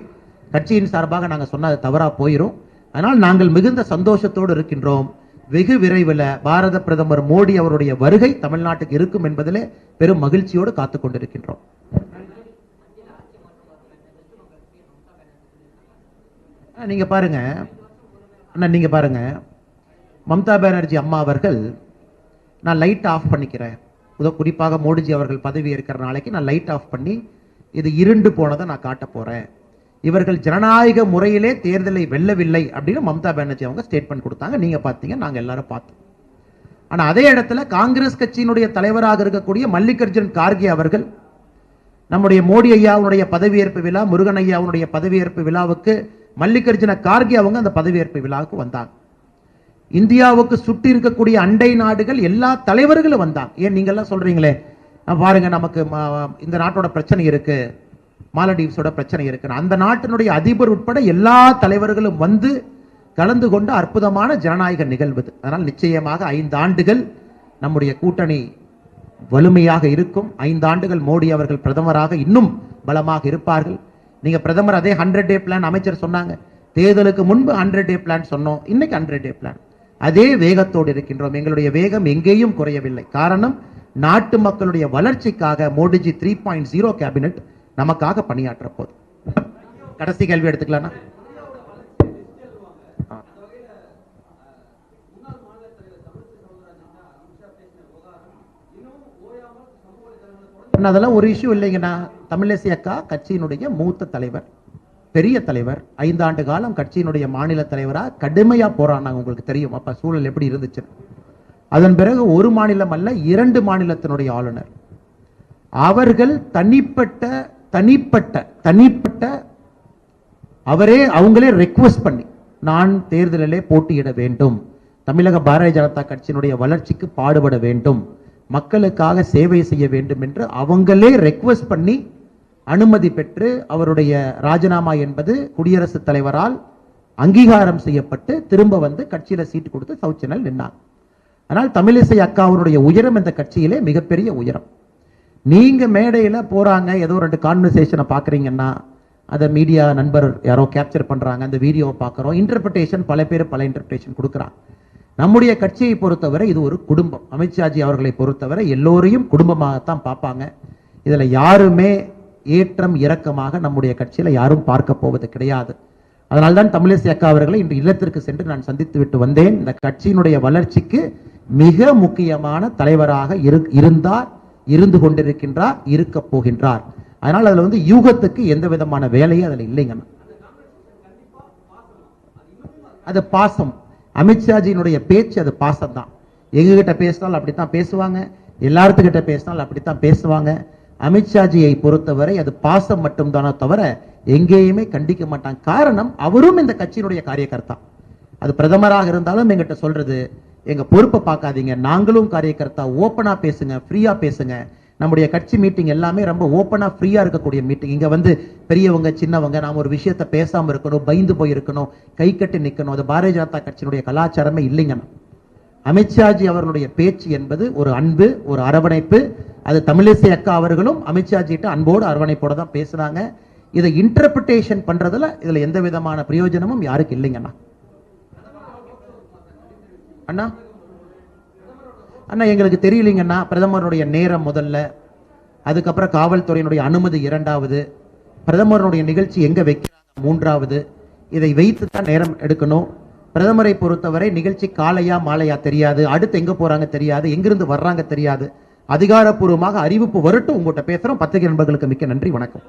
கட்சியின் சார்பாக நாங்கள் சொன்னது தவறா போயிரும். அதனால் நாங்கள் மிகுந்த சந்தோஷத்தோடு இருக்கின்றோம். வெகு விரைவில் பாரத பிரதமர் மோடி அவருடைய வருகை தமிழ்நாட்டுக்கு இருக்கும் என்பதிலே பெரும் மகிழ்ச்சியோடு காத்துக் கொண்டிருக்கின்றோம். நீங்க பாருங்க அண்ணா, நீங்க பாருங்க, மம்தா பானர்ஜி அம்மா அவர்கள் நான் லைட் ஆஃப் பண்ணிக்கிறேன். குறிப்பாக மோடிஜி அவர்கள் பதவி இருக்கிற நாளைக்கு நான் லைட் ஆஃப் பண்ணி இது இருண்டு போனதை நான் காட்ட போறேன். இவர்கள் ஜனநாயக முறையிலே தேர்தலை வெல்லவில்லை அப்படின்னு மம்தா பானர்ஜி அவங்க ஸ்டேட்மெண்ட் கொடுத்தாங்க. நீங்க பார்த்தீங்க, நாங்க எல்லாரும் பார்த்தோம். ஆனா அதே இடத்துல காங்கிரஸ் கட்சியினுடைய தலைவராக இருக்கக்கூடிய மல்லிகார்ஜுன் கார்கே அவர்கள் நம்முடைய மோடி ஐயாவுடைய பதவியேற்பு விழா, முருகன் ஐயாவுடைய பதவியேற்பு விழாவுக்கு மல்லிகார்ஜுன கார்கே அவங்க அந்த பதவியேற்பு விழாவுக்கு வந்தாங்க. இந்தியாவுக்கு சுற்றி இருக்கக்கூடிய அண்டை நாடுகள் எல்லா தலைவர்களும் வந்தாங்க. ஏன் நீங்க எல்லாம் சொல்றீங்களே, பாருங்க நமக்கு இந்த நாட்டோட பிரச்சனை இருக்கு, மாலடீவ்ஸோட பிரச்சனை இருக்கு, அந்த நாட்டினுடைய அதிபர் உட்பட எல்லா தலைவர்களும் வந்து கலந்து கொண்ட அற்புதமான ஜனநாயக நிகழ்வு. அதனால் நிச்சயமாக 5 ஆண்டுகள் நம்முடைய கூட்டணி வலிமையாக இருக்கும். 5 ஆண்டுகள் மோடி அவர்கள் பிரதமராக இன்னும் பலமாக இருப்பார்கள். நீங்க பிரதமர் அதே 100 டே பிளான் அமைச்சர் சொன்னாங்க. தேர்தலுக்கு முன்பு 100 டே பிளான் சொன்னோம், இன்னைக்கு 100 டே பிளான். அதே வேகத்தோடு இருக்கின்றோம். எங்களுடைய வேகம் எங்கேயும் குறையவில்லை. காரணம், நாட்டு மக்களுடைய வளர்ச்சிக்காக மோடிஜி 3.0 கேபினெட் நமக்காக பணியாற்ற போது. கடைசி கேள்வி எடுத்துக்கலாம். அதெல்லாம் ஒரு இஷ்யூ இல்லைங்கண்ணா. தமிழிசை அக்கா கட்சியினுடைய மூத்த தலைவர், பெரிய தலைவர், 5 ஆண்டு காலம் கட்சியினுடைய மாநில தலைவராக கடுமையா போராடினாங்க. உங்களுக்கு தெரியும் அப்ப சூழல் எப்படி இருந்துச்சு. அதன் பிறகு ஒரு மாநிலம் அல்ல, 2 மாநிலத்தினுடைய ஆளுநர் அவர்கள் தனிப்பட்ட அவங்களே ரெக்வெஸ்ட் பண்ணி நான் தேர்தலிலே போட்டியிட வேண்டும், தமிழக பாரதிய ஜனதா கட்சியினுடைய வளர்ச்சிக்கு பாடுபட வேண்டும், மக்களுக்காக சேவை செய்ய வேண்டும் என்று அவங்களே ரெக்வெஸ்ட் பண்ணி அனுமதி பெற்று அவருடைய ராஜினாமா என்பது குடியரசுத் தலைவரால் அங்கீகாரம் செய்யப்பட்டு திரும்ப வந்து கட்சியில சீட்டு கொடுத்து சவுத் சேனல் நின்னாங்க. ஆனால் தமிழிசை அக்கா அவருடைய உயரம் இந்த கட்சியிலே மிகப்பெரிய உயரம். நீங்க மேடையில போறாங்க, ஏதோ 2 கான்வர்சேஷனை பாக்குறீங்கன்னா அதை மீடியா நண்பர் யாரோ கேப்சர் பண்றாங்க, அந்த வீடியோவை பார்க்குறோம், இன்டர்பிரிட்டேஷன் பல பேர் பல இன்டர்பிரிட்டேஷன் கொடுக்குறாங்க. நம்முடைய கட்சியை பொறுத்தவரை இது ஒரு குடும்பம். அமித்ஷாஜி அவர்களை பொறுத்தவரை எல்லோரையும் குடும்பமாகத்தான் பார்ப்பாங்க. இதுல யாருமே ஏற்றம் இறக்கமாக நம்முடைய கட்சியில யாரும் பார்க்க போவது கிடையாது. அதனால்தான் தமிழிசை அக்கா அவர்களை இன்று இல்லத்திற்கு சென்று நான் சந்தித்து விட்டு வந்தேன். இந்த கட்சியினுடைய வளர்ச்சிக்கு மிக முக்கியமான தலைவராக இருந்தார், இருந்து கொண்டிருக்கின்றார், இருக்க போகின்றார். அதனால் அதுல வந்து யூகத்துக்கு எந்த விதமான வேலையும் அதுல இல்லைங்க. அது பாசம். அமித்ஷாஜியினுடைய பேச்சு அது பாசம் தான். எங்ககிட்ட பேசினாலும் அப்படித்தான் பேசுவாங்க, எல்லாத்துக்கிட்ட பேசினாலும் அப்படித்தான் பேசுவாங்க. அமித்ஷாஜியை பொறுத்தவரை அது பாசம் மட்டும்தானே தவிர எங்கேயுமே கண்டிக்க மாட்டாங்க. காரணம், அவரும் இந்த கட்சியினுடைய காரியகர்த்தா. அது பிரதமராக இருந்தாலும் எங்கிட்ட சொல்றது, எங்க பொறுப்பை பார்க்காதீங்க, நாங்களும் காரியகர்த்தா, ஓப்பனா பேசுங்க, ஃப்ரீயா பேசுங்க. நம்முடைய கட்சி மீட்டிங் எல்லாமே ரொம்ப ஓப்பனா ஃப்ரீயா இருக்கக்கூடிய மீட்டிங். இங்க வந்து பெரியவங்க சின்னவங்க நாம ஒரு விஷயத்த பேசாம இருக்கணும், பயந்து போய் இருக்கணும், கை கட்டி நிக்கணும், அது பாரதிய ஜனதா கட்சியினுடைய கலாச்சாரமே இல்லைங்க. அமித்ஷாஜி அவர்களுடைய பேச்சு என்பது ஒரு அன்பு, ஒரு அரவணைப்பு. அது தமிழிசை அக்கா அவர்களும் அமித்ஷாஜிட்ட அன்போடு அரவணைப்போட தான் பேசுறாங்க. இதை இன்டர்பிரிட்டேஷன் பண்றதுல இதுல எந்த விதமான பிரயோஜனமும் யாருக்கு இல்லைங்கண்ணா. அண்ணா அண்ணா எங்களுக்கு தெரியலீங்கண்ணா. பிரதமருடைய நேரம் முதல்ல, அதுக்கப்புறம் காவல்துறையினுடைய அனுமதி 2வது, பிரதமருடைய நிகழ்ச்சி எங்க வைக்கிறாங்க 3வது, இதை வைத்து தான் நேரம் எடுக்கணும். பிரதமரை பொறுத்தவரை நிகழ்ச்சி காலையா மாலையா தெரியாது, அடுத்து எங்க போறாங்க தெரியாது, எங்கிருந்து வர்றாங்க தெரியாது. அதிகாரப்பூர்வமாக அறிவிப்பு வரட்டும், உங்கள்கிட்ட பேசுறோம். பத்திரிகை நண்பர்களுக்கு மிக்க நன்றி, வணக்கம்.